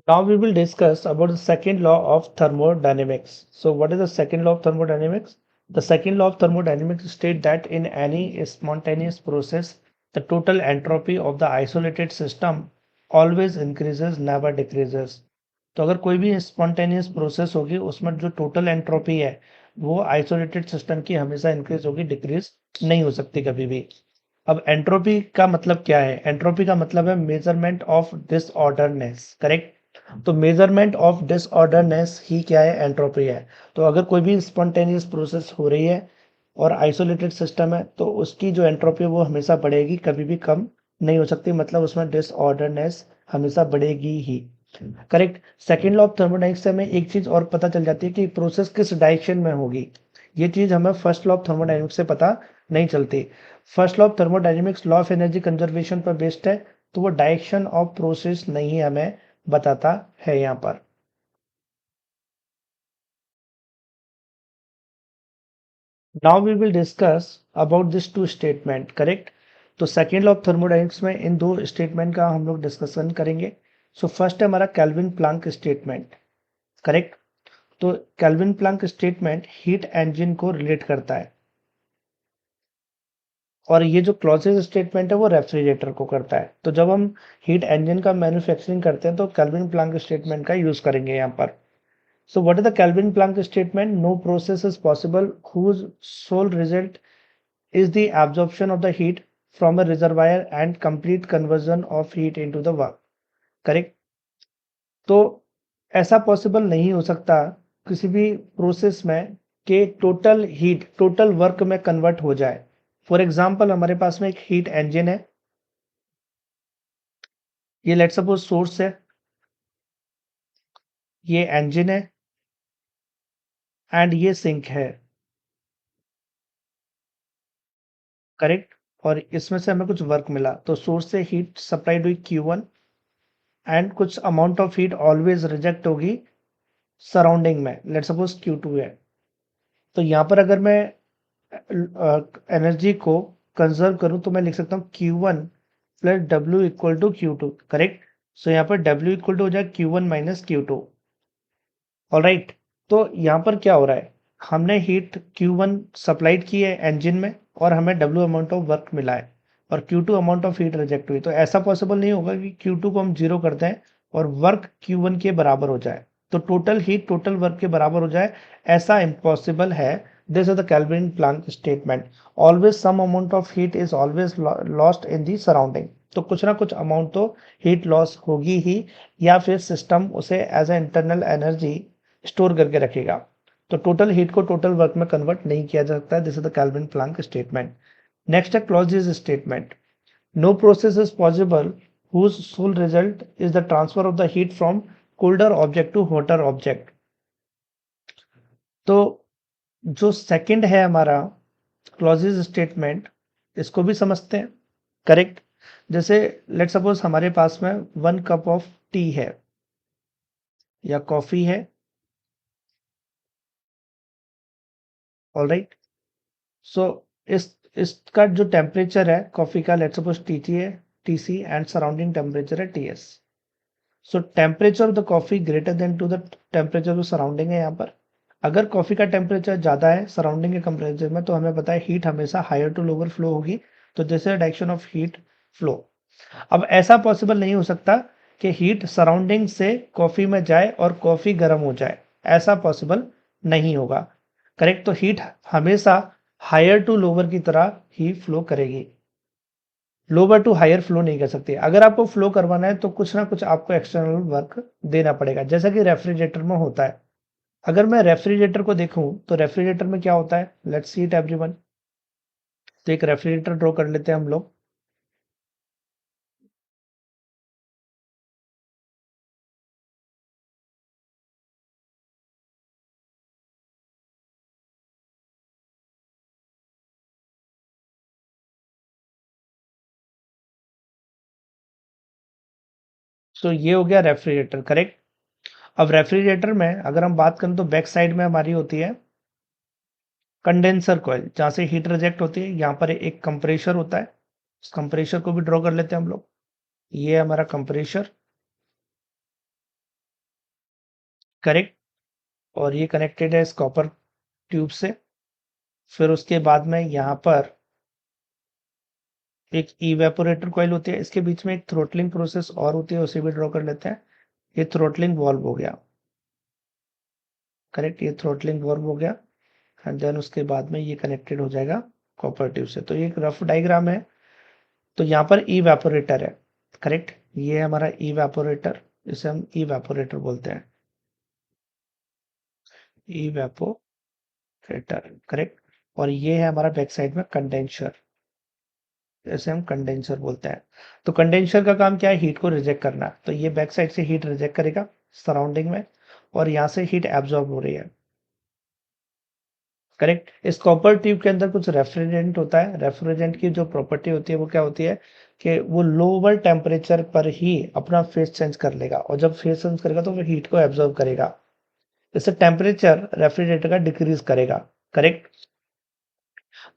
Now we will discuss about the second law of thermodynamics. So what is the second law of thermodynamics? The second law of thermodynamics states that in any spontaneous process, the total entropy of the isolated system always increases, never decreases. तो अगर कोई भी spontaneous process होगी उसमें जो total entropy है वो isolated system की हमेशा इंक्रीज होगी, डिक्रीज नहीं हो सकती कभी भी। अब एंट्रोपी का मतलब क्या है? एंट्रोपी का मतलब है मेजरमेंट ऑफ डिसऑर्डरनेस, करेक्ट। तो मेजरमेंट ऑफ डिसऑर्डरनेस ही क्या है? एंट्रोपी है। तो अगर कोई भी स्पॉन्टेनियस प्रोसेस हो रही है और आइसोलेटेड सिस्टम है तो उसकी जो एंट्रोपी है वो हमेशा बढ़ेगी, कभी भी कम नहीं हो सकती, मतलब उसमें डिसऑर्डरनेस हमेशा बढ़ेगी ही, correct. Second law of thermodynamics से हमें एक चीज और पता चल जाती है कि प्रोसेस किस डायरेक्शन में होगी। ये चीज हमें फर्स्ट लॉ ऑफ थर्मोडाइनमिक्स से पता नहीं चलती। First law of thermodynamics law of energy conservation पर बेस्ड है, तो वो डायरेक्शन ऑफ प्रोसेस नहीं हमें बताता है यहाँ पर। Now we will discuss about this two statement, correct. तो सेकेंड लॉ ऑफ थर्मोडाइनमिक्स में इन दो स्टेटमेंट का हम लोग डिस्कशन करेंगे। सो फर्स्ट है हमारा केल्विन प्लांक स्टेटमेंट, करेक्ट। तो Kelvin Planck statement heat engine को रिलेट करता है और ये जो क्लॉजेज स्टेटमेंट है वो रेफ्रिजरेटर को करता है। तो जब हम हीट इंजन का मैन्युफैक्चरिंग करते हैं तो केल्विन प्लांक स्टेटमेंट का यूज करेंगे यहाँ पर। So what is the Kelvin Planck statement? No process is possible whose sole result is the absorption of the heat from a reservoir and complete conversion of heat into the work, correct. तो ऐसा possible नहीं हो सकता किसी भी process में कि total heat total work में कन्वर्ट हो जाए। फॉर एग्जांपल हमारे पास में एक हीट इंजन है, ये लेट सपोज सोर्स है, ये इंजन है एंड ये सिंक है, करेक्ट। और इसमें से हमें कुछ वर्क मिला तो सोर्स से हीट सप्लाइड हुई Q1 एंड कुछ amount of heat always reject होगी सराउंडिंग में, लेट सपोज Q2 है। तो यहाँ पर अगर मैं एनर्जी को कंजर्व करूं तो मैं लिख सकता हूँ Q1 plus W equal to Q2, correct. So यहाँ पर W इक्वल टू हो जाए Q1 माइनस Q2, ऑलराइट। तो यहाँ पर क्या हो रहा है, हमने हीट Q1 सप्लाइड की है इंजन में और हमें W अमाउंट ऑफ वर्क मिला है और Q2 amount of heat reject हुई। तो ऐसा पॉसिबल नहीं होगा कि Q2 को हम जीरो कर दें और वर्क Q1 के बराबर हो जाए, तो टोटल हीट टोटल वर्क के बराबर हो जाए, ऐसा इम्पॉसिबल है। This is the Kelvin Planck statement. Always some amount of heat is always lost in the surrounding. तो कुछ ना कुछ अमाउंट तो हीट लॉस होगी ही, या फिर सिस्टम उसे as a internal energy store करके रखेगा। तो टोटल हीट को टोटल वर्क में कन्वर्ट नहीं किया जा सकता है। This is the Kelvin Planck statement. Next है Clausius statement. No process is possible whose sole result is the transfer of the heat from colder object to hotter object। तो जो second है हमारा क्लॉजियस स्टेटमेंट, इसको भी समझते हैं, correct. जैसे लेट सपोज हमारे पास में 1 कप ऑफ टी है या कॉफी है, ऑलराइट। सो इस इसका जो टेम्परेचर है कॉफी का, लेट सपोज टीटी है, टीसी एंड सराउंडिंग टेम्परेचर है TS. So temperature of the coffee greater than to the temperature of surrounding है यहाँ पर। अगर कॉफी का टेम्परेचर ज्यादा है सराउंडिंग के कंपेरेचर में तो हमें पता है हीट हमेशा हायर टू लोअर फ्लो होगी, तो this is direction of heat flow. अब ऐसा पॉसिबल नहीं हो सकता कि हीट सराउंडिंग से कॉफी में जाए और कॉफी गर्म हो जाए, ऐसा पॉसिबल नहीं होगा, करेक्ट। तो हीट हमेशा हायर टू लोअर की तरह ही फ्लो करेगी, लोअर टू हायर फ्लो नहीं कर सकती। अगर आपको फ्लो करवाना है तो कुछ ना कुछ आपको एक्सटर्नल वर्क देना पड़ेगा, जैसा कि रेफ्रिजरेटर में होता है। अगर मैं रेफ्रिजरेटर को देखूं तो रेफ्रिजरेटर में क्या होता है, लेट्स सी इट एवरीवन। तो एक रेफ्रिजरेटर ड्रॉ कर लेते हैं हम लोग। तो ये हो गया रेफ्रिजरेटर, करेक्ट। अब रेफ्रिजरेटर में अगर हम बात करें तो बैक साइड में हमारी होती है कंडेंसर कॉइल, जहां से हीट रिजेक्ट होती है। यहाँ पर एक कंप्रेशर होता है, इस कंप्रेशर को भी ड्रॉ कर लेते हैं हम लोग। ये है हमारा कंप्रेशर। करेक्ट। और ये कनेक्टेड है इस कॉपर ट्यूब से। फिर उसके बाद में यहाँ पर एक इवेपोरेटर कॉइल होती है, इसके बीच में एक थ्रोटलिंग प्रोसेस और होती है, उसे भी ड्रॉ कर लेते हैं। ये थ्रोटलिंग वाल्व हो गया, करेक्ट, ये थ्रोटलिंग वाल्व हो गया। एंड देन उसके बाद में ये कनेक्टेड हो जाएगा कॉपर ट्यूब से। तो ये एक रफ डायग्राम है। तो यहाँ पर इवेपोरेटर है, करेक्ट, ये है हमारा इवेपोरेटर, इसे हम इवेपोरेटर बोलते हैं, इवेपोरेटर, करेक्ट। और ये है हमारा बैक साइड में कंडेंसर, जैसे हम कंडेंसर बोलते हैं। तो कंडेंसर का काम क्या है, हीट को रिजेक्ट करना। तो ये बैक साइड से हीट रिजेक्ट करेगा सराउंडिंग में, और यहाँ से हीट एब्जॉर्ब हो रही है, करेक्ट। इस कॉपर ट्यूब के अंदर कुछ रेफ्रिजरेंट होता है। रेफ्रिजरेंट की जो प्रॉपर्टी होती है वो क्या होती है कि वो लोअर टेम्परेचर पर ही अपना फेस चेंज कर लेगा, और जब फेस चेंज करेगा तो वो हीट को एब्जॉर्ब करेगा। इससे टेम्परेचर रेफ्रिजरेटर का डिक्रीज करेगा, करेक्ट।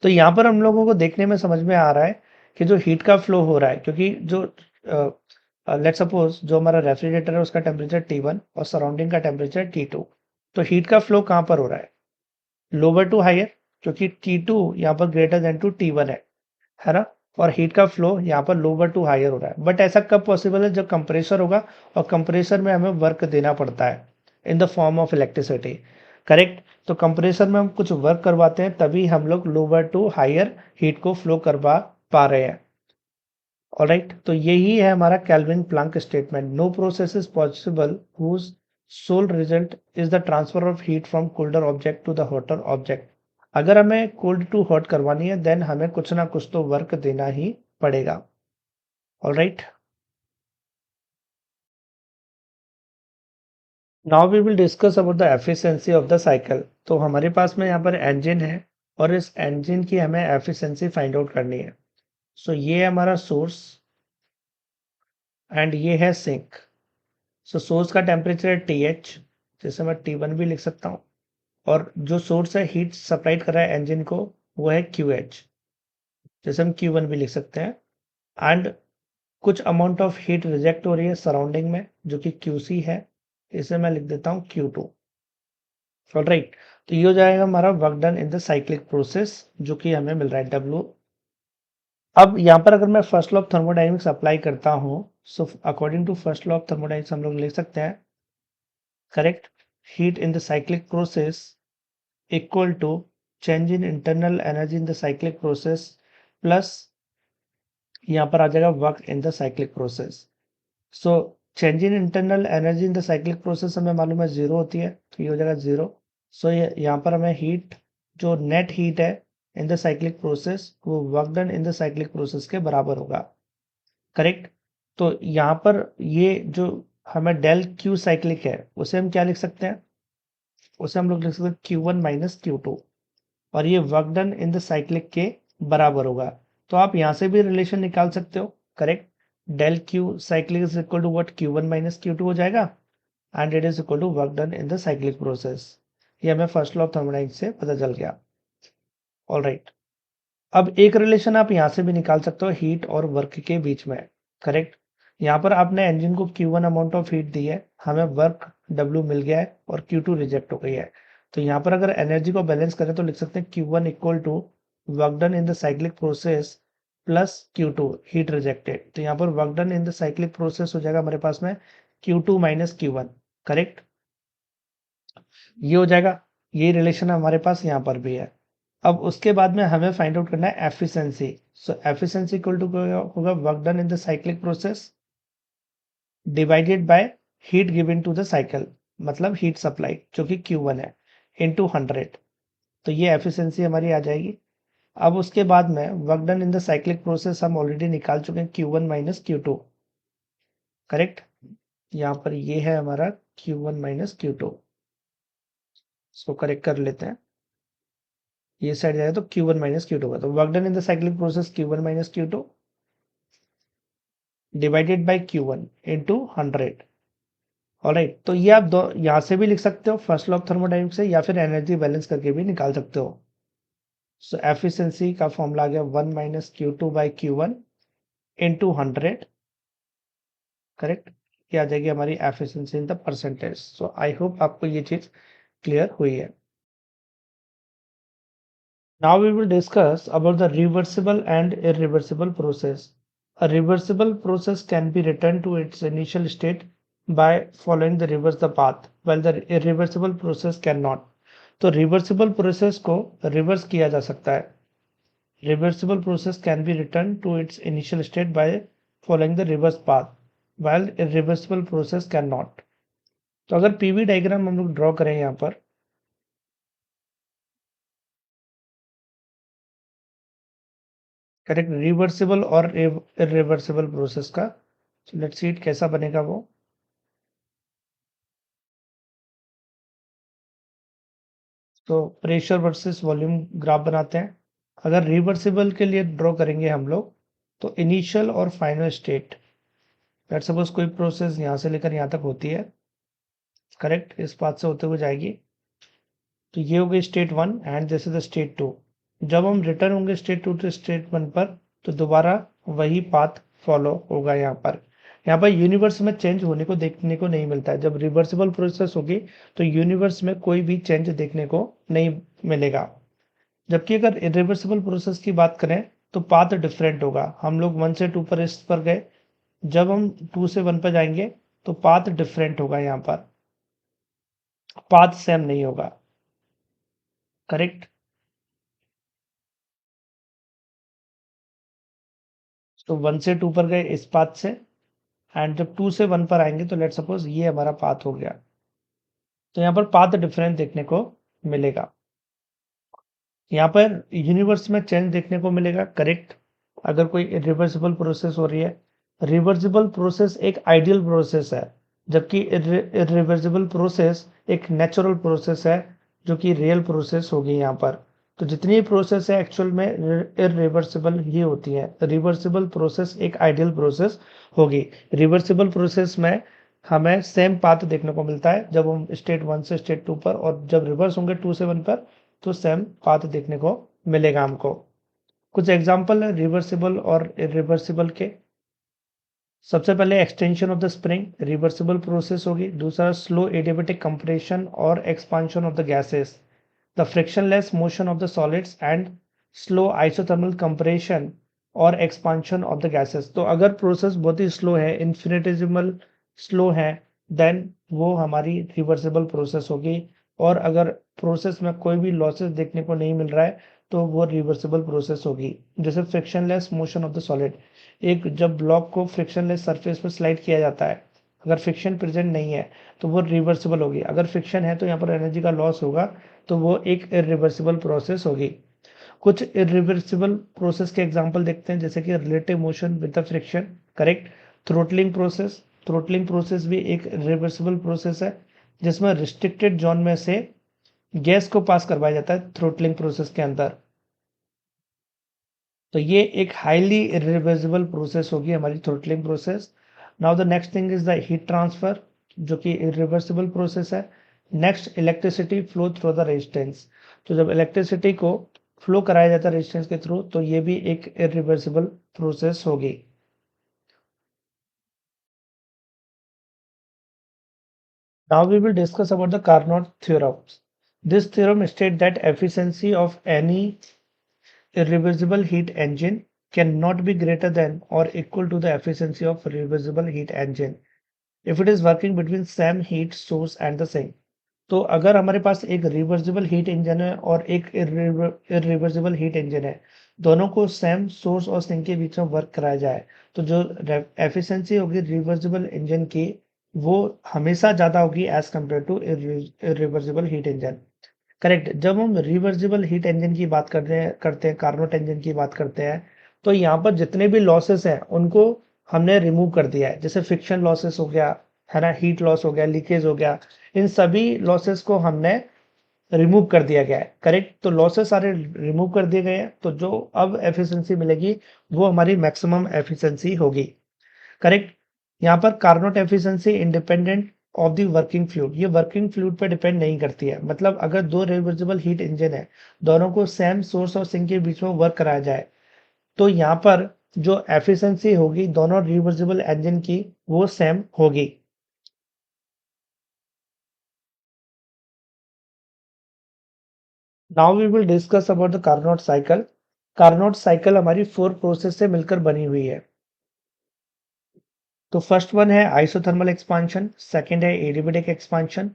तो यहाँ पर हम लोगों को देखने में समझ में आ रहा है कि जो हीट का फ्लो हो रहा है, क्योंकि जो लेट सपोज जो हमारा रेफ्रिजरेटर है उसका टेम्परेचर T1 और सराउंडिंग का टेम्परेचर T2। तो हीट का फ्लो कहाँ पर हो रहा है, लोअर टू हायर, क्योंकि T2 यहाँ पर ग्रेटर देन टू T1 है ना। और हीट का फ्लो यहाँ पर लोअर टू हायर हो रहा है। बट ऐसा कब पॉसिबल है, जब कंप्रेसर होगा, और कंप्रेसर में हमें वर्क देना पड़ता है in the form of electricity, correct. तो कंप्रेसर में हम कुछ वर्क करवाते हैं, तभी हम लोग लोअर टू हायर हीट को फ्लो करवा पा रहे हैं। ऑलराइट, तो यही है हमारा Kelvin Planck statement, no process is possible whose sole result is the transfer of heat from colder object to the hotter object. अगर हमें कोल्ड टू हॉट करवानी है, देन हमें कुछ ना कुछ तो वर्क देना ही पड़ेगा। Alright, now we will discuss about the efficiency of the cycle. तो हमारे पास में यहाँ पर इंजन है, और इस इंजन की हमें एफिशिएंसी फाइंड आउट करनी है। सो ये है हमारा सोर्स, एंड ये है सिंक। सो सोर्स का टेम्परेचर है TH, जैसे मैं T1 भी लिख सकता हूँ। और जो सोर्स है हीट सप्लाई कर रहा है इंजन को, वो है QH, जैसे हम Q1 भी लिख सकते हैं। एंड कुछ अमाउंट ऑफ हीट रिजेक्ट हो रही है सराउंडिंग में, जो कि QC है, इसे मैं लिख देता हूँ Q2। ऑलराइट, तो ये हो जाएगा हमारा work done in the cyclic process, जो कि हमें मिल रहा है W। अब यहाँ पर अगर मैं first law of thermodynamics apply करता हूँ, so according to first law of thermodynamics हम लोग लिख सकते हैं, correct, heat in the cyclic process equal to change in internal energy in the cyclic process plus यहाँ पर आ जाएगा work in the cyclic process. So change in internal energy in the cyclic process हमें मालूम है 0 होती है, तो ये हो जाएगा 0। सो ये यहाँ पर हमें हीट, जो नेट हीट है इन द साइक्लिक प्रोसेस, वो work done in the cyclic process के बराबर होगा, करेक्ट। तो यहाँ पर ये जो हमें डेल क्यू साइक्लिक है, उसे हम क्या लिख सकते हैं, उसे हम लोग लिख सकते हैं Q1 माइनस Q2, और ये work done in the cyclic के बराबर होगा। तो आप यहाँ से भी रिलेशन निकाल सकते हो, correct. Del Q cyclic is equal to what, Q1 minus Q2 हो जाएगा, and it is equal to work done in the cyclic process. ये हमें फर्स्ट लॉ ऑफ थर्मोडायनेमिक्स से पता चल गया। ऑलराइट, अब एक रिलेशन आप यहाँ से भी निकाल सकते हो हीट और वर्क के बीच में, करेक्ट। यहाँ पर आपने इंजन को Q1 अमाउंट ऑफ हीट दी है, हमें वर्क W मिल गया है, और Q2 रिजेक्ट हो गई है। तो यहाँ पर अगर एनर्जी को बैलेंस करें तो लिख सकते हैं Q1 equal to work done in the cyclic process plus Q2 heat rejected. तो यहाँ पर work done in the cyclic process हो जाएगा हमारे पास में Q2 माइनस Q1, करेक्ट, ये हो जाएगा। ये रिलेशन हमारे पास यहाँ पर भी है। अब उसके बाद में हमें फाइंड आउट करना है efficiency. So efficiency equal to होगा work done in the cyclic process divided by heat given to the cycle, मतलब हीट सप्लाई जो कि Q1 है, इनटू 100। तो ये एफिशिएंसी हमारी आ जाएगी। अब उसके बाद में work done in the cyclic process हम ऑलरेडी निकाल चुके हैं Q1 माइनस Q2, करेक्ट। यहाँ पर ये है हमारा Q1 माइनस Q2, इसको करेक्ट कर लेते हैं। ये साइड जाएगा तो Q1 माइनस Q2 होगा। तो work done in the cyclic process Q1 minus Q2 divided by Q1 into 100। Alright, तो ये आप दो यहाँ से भी लिख सकते हो फर्स्ट लॉ ऑफ थर्मोडायनेमिक्स से, या फिर एनर्जी बैलेंस करके भी निकाल सकते हो। सो एफिशिएंसी का फॉर्मूला आ गया 1 minus Q2 by Q1 into 100, correct. ये आ जाएगी हमारी efficiency in the percentage. So I hope आपको ये चीज क्लियर हुई है। Now we will discuss about the reversible and irreversible process. A reversible process can be returned to its initial state by following the reverse the path, while the irreversible process cannot. तो reversible process को reverse किया जा सकता है. Reversible process can be returned to its initial state by following the reverse path, while irreversible process cannot. तो अगर PV diagram हम लोग ड्रॉ करें यहाँ पर, करेक्ट, रिवर्सिबल और इरिवर्सिबल प्रोसेस का, लेट्स सी इट कैसा बनेगा वो। तो प्रेशर वर्सेस वॉल्यूम ग्राफ बनाते हैं। अगर रिवर्सिबल के लिए ड्रॉ करेंगे हम लोग, तो इनिशियल और फाइनल स्टेट, लेट्स सपोज कोई प्रोसेस यहाँ से लेकर यहाँ तक होती है, करेक्ट, इस पाथ से होते हुए जाएगी, तो ये हो गई state 1 and this is the state 2। जब हम रिटर्न होंगे स्टेट 2 टू स्टेट 1 पर, तो दोबारा वही पाथ फॉलो होगा। यहाँ पर यूनिवर्स में चेंज होने को देखने को नहीं मिलता है। जब रिवर्सिबल प्रोसेस होगी तो यूनिवर्स में कोई भी चेंज देखने को नहीं मिलेगा। जबकि अगर इरिवर्सिबल प्रोसेस की बात करें तो पाथ डिफरेंट होगा। हम लोग 1 से 2 पर इस पर गए, जब हम 2 से 1 पर जाएंगे तो पाथ डिफरेंट होगा, यहाँ पर पाथ सेम नहीं होगा, करेक्ट। तो 1 से 2 पर गए इस पाथ से, एंड जब 2 से 1 पर आएंगे तो लेट सपोज ये हमारा पाथ हो गया, तो यहाँ पर पाथ डिफरेंस देखने को मिलेगा। यहाँ पर यूनिवर्स में चेंज देखने को मिलेगा, करेक्ट, अगर कोई रिवर्सिबल प्रोसेस हो रही है। रिवर्सिबल प्रोसेस एक आइडियल प्रोसेस है, जबकि इरिवर्सिबल प्रोसेस एक नेचुरल प्रोसेस है, जो कि रियल प्रोसेस होगी यहाँ पर। तो जितनी प्रोसेस है एक्चुअल में इरिवर्सिबल ही होती है। रिवर्सिबल प्रोसेस एक आइडियल प्रोसेस होगी। रिवर्सिबल प्रोसेस में हमें सेम पाथ देखने को मिलता है जब हम स्टेट 1 से स्टेट 2 पर, और जब रिवर्स होंगे 2 से 1 पर तो सेम पाथ देखने को मिलेगा हमको। कुछ एग्जांपल है रिवर्सिबल और इरिवर्सिबल के। सबसे पहले extension of the spring reversible process होगी। दूसरा स्लो एडियाबैटिक कंप्रेशन और expansion of the gases, the frictionless motion of the solids and slow isothermal compression और एक्सपांशन ऑफ द गैसेस। तो अगर प्रोसेस बहुत ही स्लो है, इन्फिनिटेसिमल स्लो है, then वो हमारी रिवर्सिबल प्रोसेस होगी। और अगर प्रोसेस में कोई भी लॉसेस देखने को नहीं मिल रहा है तो वो रिवर्सिबल प्रोसेस होगी। जैसे frictionless motion of the solid, एक जब ब्लॉक को फ्रिक्शनलेस सरफेस पर स्लाइड किया जाता है, अगर फ्रिक्शन प्रेजेंट नहीं है तो वो रिवर्सिबल होगी। अगर फ्रिक्शन है तो यहाँ पर एनर्जी का लॉस होगा, तो वो एक इरिवर्सिबल प्रोसेस होगी। कुछ इरिवर्सिबल प्रोसेस के एग्जांपल देखते हैं, जैसे कि relative motion with the friction, correct. Throttling process, throttling process भी एक रिवर्सिबल प्रोसेस है, जिसमें रिस्ट्रिक्टेड जोन में से गैस को पास करवाया जाता है थ्रोटलिंग प्रोसेस के अंदर। तो ये एक हाईली इरिवर्सिबल प्रोसेस होगी हमारी throttling process. Now the next thing is the heat transfer, जो कि इरिवर्सिबल प्रोसेस है। Next electricity flow through the resistance, तो जब इलेक्ट्रिसिटी को फ्लो कराया जाता है रेजिस्टेंस के थ्रू, तो ये भी एक इरिवर्सिबल प्रोसेस होगी। Now we will discuss about the Carnot theorem. This theorem states that efficiency of any irreversible heat engine cannot be greater than or equal to the efficiency of reversible heat engine if it is working between same heat source and the same. तो अगर हमारे पास एक reversible heat engine है और एक irreversible heat engine है, दोनों को सेम सोर्स और सिंक के बीच में वर्क कराया जाए, तो जो एफिशिएंसी होगी रिवर्सिबल इंजन की, वो हमेशा ज्यादा होगी as compare to reversible heat engine, correct. जब हम रिवर्सिबल हीट इंजन की बात करते हैं कार्नोट इंजन की बात करते हैं, तो यहाँ पर जितने भी लॉसेस हैं उनको हमने रिमूव कर दिया है। जैसे फ्रिक्शन लॉसेस हो गया, है ना, हीट लॉस हो गया, लीकेज हो गया, इन सभी लॉसेस को हमने रिमूव कर दिया गया है, करेक्ट। तो लॉसेस सारे रिमूव कर दिए गए हैं, तो जो अब एफिशिएंसी मिलेगी वो हमारी मैक्सिमम एफिशिएंसी होगी, करेक्ट। यहाँ पर Carnot efficiency independent of the working fluid, ये वर्किंग फ्लूइड पर डिपेंड नहीं करती है। मतलब अगर दो रिवर्सिबल हीट इंजन है, दोनों को सेम सोर्स और सिंक के बीच में वर्क कराया जाए, तो यहाँ पर जो एफिशिएंसी होगी दोनों रिवर्सिबल इंजन की वो सेम होगी। Now we will discuss about the Carnot cycle. Carnot cycle हमारी 4 प्रोसेस से मिलकर बनी हुई है। तो फर्स्ट वन है आइसोथर्मल एक्सपांशन, सेकंड है एडियाबैटिक एक्सपांशन,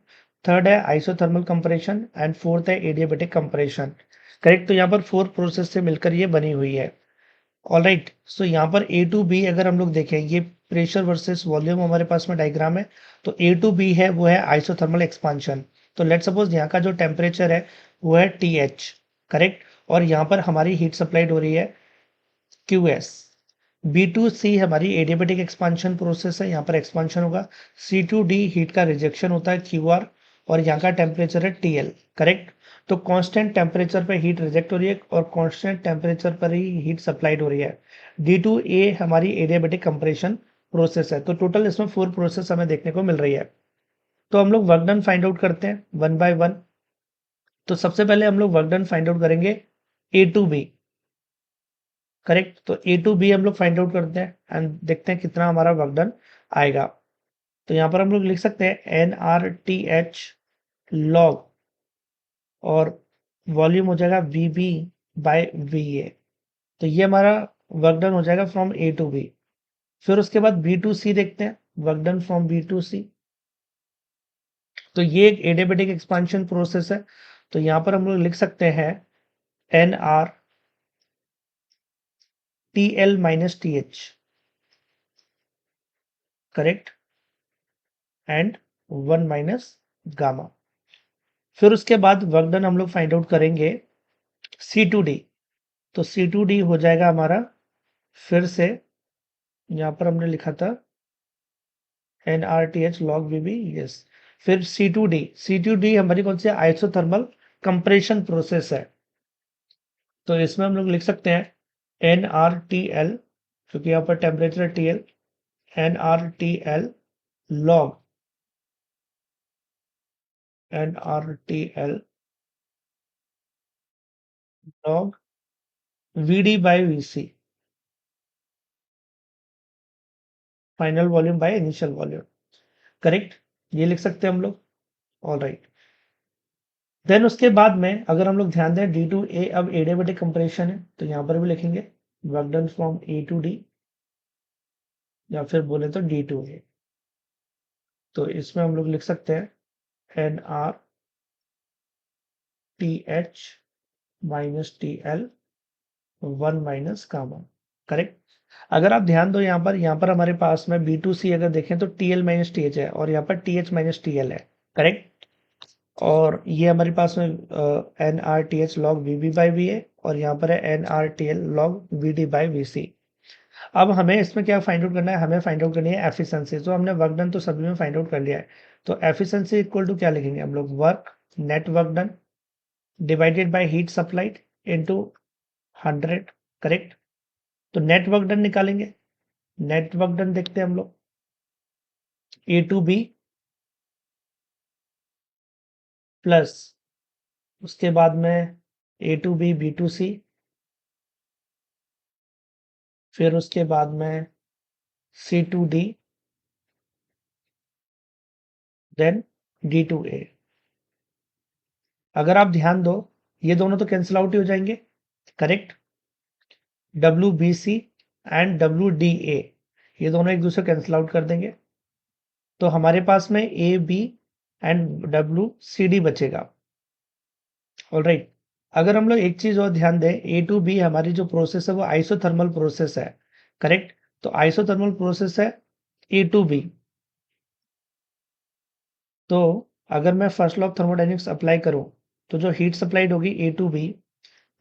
थर्ड है आइसोथर्मल कंप्रेशन एंड फोर्थ है एडियाबैटिक कंप्रेशन। करेक्ट। तो यहाँ पर 4 प्रोसेस से मिलकर ये बनी हुई है। ऑलराइट, सो यहाँ पर ए टू बी अगर हम लोग देखें, ये प्रेशर वर्सेस वॉल्यूम हमारे पास में डायग्राम है। तो ए टू बी है वो है आइसोथर्मल एक्सपांशन। तो लेट सपोज यहाँ का जो टेम्परेचर है वो है टी एच। करेक्ट। और यहाँ पर हमारी हीट सप्लाइड हो रही है क्यू एस। बी टू सी हमारी एडियाबैटिक एक्सपांशन प्रोसेस है, यहाँ पर एक्सपांशन होगा। सी टू डी हीट का रिजेक्शन होता है क्यू आर, और यहाँ का टेम्परेचर है टी एल। करेक्ट। तो कांस्टेंट टेम्परेचर पर हीट रिजेक्ट हो रही है और कांस्टेंट टेम्परेचर पर ही हीट सप्लाइड हो रही है। डी टू ए हमारी एडियाबैटिक कंप्रेशन प्रोसेस है। तो टोटल इसमें 4 प्रोसेस हमें देखने को मिल रही है। तो हम लोग वर्क डन फाइंड आउट करते हैं वन बाय वन। तो सबसे पहले हम लोग वर्क डन फाइंड आउट करेंगे ए टू बी। करेक्ट। तो ए टू बी हम लोग फाइंड आउट करते हैं एंड देखते हैं कितना हमारा वर्क डन आएगा। तो यहाँ पर हम लोग लिख सकते हैं N R T H log, और वॉल्यूम हो जाएगा V B by V A. तो ये हमारा वर्क डन हो जाएगा फ्रॉम ए टू बी। फिर उसके बाद बी टू सी देखते हैं, work done from B to C. तो ये एक एडियाबैटिक एक्सपांशन प्रोसेस है। तो यहाँ पर हम लोग लिख सकते हैं N R T L minus T H. Correct. And 1 minus gamma. फिर उसके बाद वर्क डन हम लोग फाइंड आउट करेंगे सी टू डी। तो सी टू डी हो जाएगा हमारा, फिर से यहाँ पर हमने लिखा था N R T H log V B, yes. फिर C to D, C to D हमारी कौन सी आइसोथर्मल कंप्रेशन प्रोसेस है। तो इसमें हम लोग लिख सकते हैं एन आर टी एल, क्योंकि यहाँ पर temperature T L, N R T L log, N R T L log V D by V C, final volume by initial volume. Correct. ये लिख सकते हैं हम लोग। All right. देन उसके बाद में अगर हम लोग ध्यान दें डी टू ए अब एडियाबैटिक कंप्रेशन है, तो यहाँ पर भी लिखेंगे work done from A to D, या फिर बोले तो डी टू ए। तो इसमें हम लोग लिख सकते हैं N R T H minus T L 1 minus gamma. Correct. अगर आप ध्यान दो यहाँ पर हमारे पास में बी टू सी अगर देखें तो T L minus T H है, और यहाँ पर T H minus T L है। करेक्ट। और ये हमारे पास में N R T H log V B by V A, और यहाँ पर है N R T L log V D by V C. अब हमें इसमें क्या फाइंड आउट करना है, हमें फाइंड आउट करनी है एफिशिएंसी। तो हमने वर्क डन तो सभी में फाइंड आउट कर लिया है। तो एफिशिएंसी इक्वल टू क्या लिखेंगे हम लोग, work net work done divided by heat supplied into 100। Correct. तो नेट वर्क डन निकालेंगे। नेट वर्क डन देखते हैं हम लोग, ए टू बी प्लस उसके बाद में A to B B to C, फिर उसके बाद में C to D, then D to A. अगर आप ध्यान दो ये दोनों तो कैंसिल आउट ही हो जाएंगे। Correct. W B C and W D A, ये दोनों एक दूसरे कैंसिल आउट कर देंगे। तो हमारे पास में A B and W C D बचेगा। ऑलराइट। अगर हम लोग एक चीज और ध्यान दें, ए टू बी हमारी जो प्रोसेस है वो आइसोथर्मल प्रोसेस है। करेक्ट। तो आइसोथर्मल प्रोसेस है ए टू बी। तो अगर मैं first law of thermodynamics apply करूं, तो जो हीट सप्लाइड होगी A to B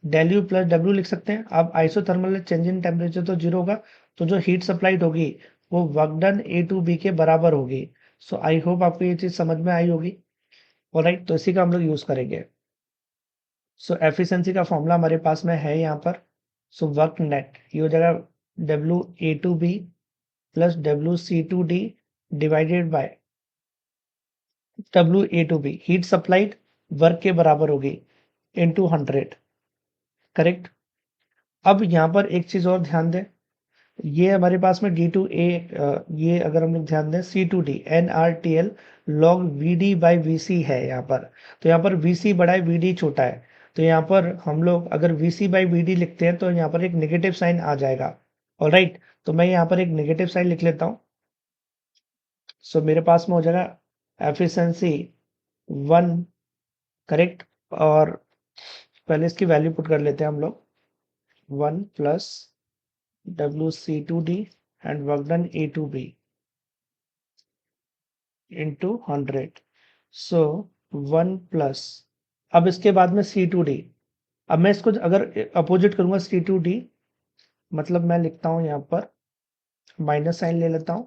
del U plus W लिख सकते हैं। अब आइसोथर्मल चेंज इन टेम्परेचर तो जीरो होगा, तो जो हीट सप्लाइड होगी वो work done A to B के बराबर होगी। सो आई होप आपको ये चीज समझ में आई होगी। ऑलराइट। तो इसी का हम लोग यूज करेंगे। सो एफिशिएंसी का फॉर्मूला हमारे पास में है यहाँ पर। सो वर्क नेट ये हो जाएगा W A to B plus W C to D divided by W A to B, heat supplied work के बराबर होगी इनटू 100। करेक्ट। अब यहाँ पर एक चीज और ध्यान दें, ये हमारे पास में D2A, ये अगर हम लोग ध्यान दें C2D NRTL log VD by VC है यहाँ पर। तो यहाँ पर VC बड़ा है, VD छोटा है। तो यहाँ पर हम लोग अगर VC by VD लिखते हैं तो यहाँ पर एक नेगेटिव साइन आ जाएगा। ऑलराइट, तो मैं यहाँ पर एक नेगेटिव साइन लिख लेता हूँ। सो मेरे पास में हो जाएगा एफिशिएंसी 1, करेक्ट। और पहले इसकी वैल्यू पुट कर लेते हैं हम लोग, 1 plus WC2D and work done A2B into 100। So 1 plus, अब इसके बाद में C2D। अब मैं इसको अगर अपोजिट करूंगा C2D, मतलब मैं लिखता हूं यहाँ पर माइनस साइन ले लेता हूं,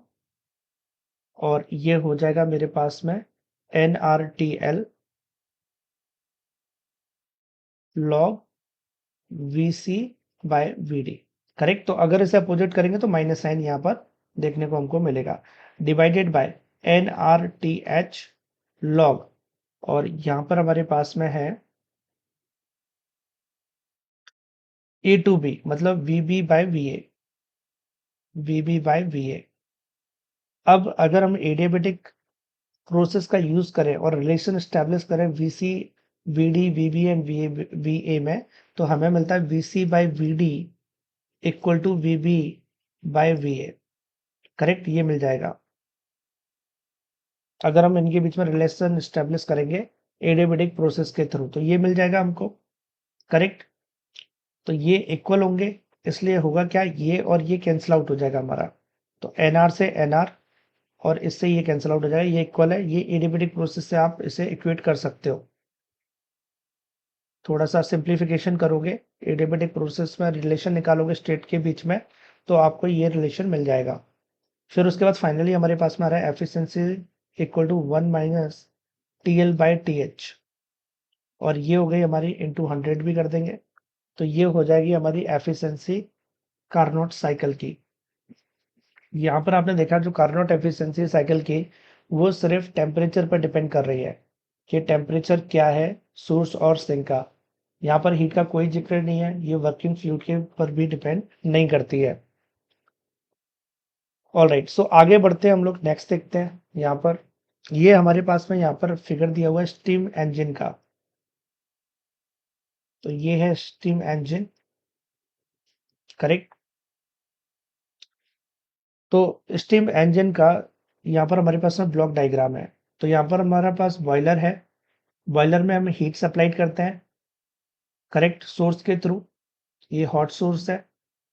और ये हो जाएगा मेरे पास में NRTL log VC by VD, correct. तो अगर इसे अपोजिट करेंगे तो माइनस साइन यहाँ पर देखने को हमको मिलेगा, डिवाइडेड बाय NRTH log, और यहाँ पर हमारे पास में है A2B, मतलब VB by VA, VB by VA। अब अगर हम एडियाबेटिक प्रोसेस का यूज करें और रिलेशन स्टैब्लिश करें VC, VD, VB and VA में, तो हमें मिलता है VC by VD equal to VB by VA, correct. ये मिल जाएगा अगर हम इनके बीच में रिलेशन स्टैब्लिश करेंगे एडियाबेटिक प्रोसेस के थ्रू, तो ये मिल जाएगा हमको, करेक्ट। तो ये इक्वल होंगे, इसलिए होगा क्या, ये और ये कैंसिल आउट हो जाएगा हमारा। तो NR से NR और इससे ये कैंसिल आउट हो जाएगा, ये इक्वल है। ये एडियाबेटिक प्रोसेस से आप इसे इक्वेट कर सकते हो। थोड़ा सा सिंप्लीफिकेशन करोगे, एडियाबेटिक प्रोसेस में रिलेशन निकालोगे स्टेट के बीच में, तो आपको ये रिलेशन मिल जाएगा। फिर उसके बाद फाइनली हमारे पास में आ रहा है efficiency equal to 1 minus TL by TH, और ये हो गई हमारी इंटू 100 भी कर देंगे, तो ये हो जाएगी हमारी एफिशिएंसी कार्नोट साइकिल की। यहाँ पर आपने देखा जो कार्नोट एफिशिएंसी साइकिल की, वो सिर्फ टेम्परेचर पर डिपेंड कर रही है कि टेम्परेचर क्या है सोर्स और सिंक का। यहाँ पर हीट का कोई जिक्र नहीं है, ये वर्किंग फ्लूइड के पर भी डिपेंड नहीं करती है। ऑल राइट, सो आगे बढ़ते हैं हम लोग, नेक्स्ट देखते हैं। यहाँ पर ये हमारे पास में यहाँ पर फिगर दिया हुआ है स्टीम इंजन का। तो ये है स्टीम इंजन, करेक्ट। तो स्टीम इंजन का यहाँ पर हमारे पास में ब्लॉक डायग्राम है। तो यहाँ पर हमारे पास बॉयलर है, बॉयलर में हम हीट सप्लाई करते हैं, करेक्ट, सोर्स के थ्रू। ये हॉट सोर्स है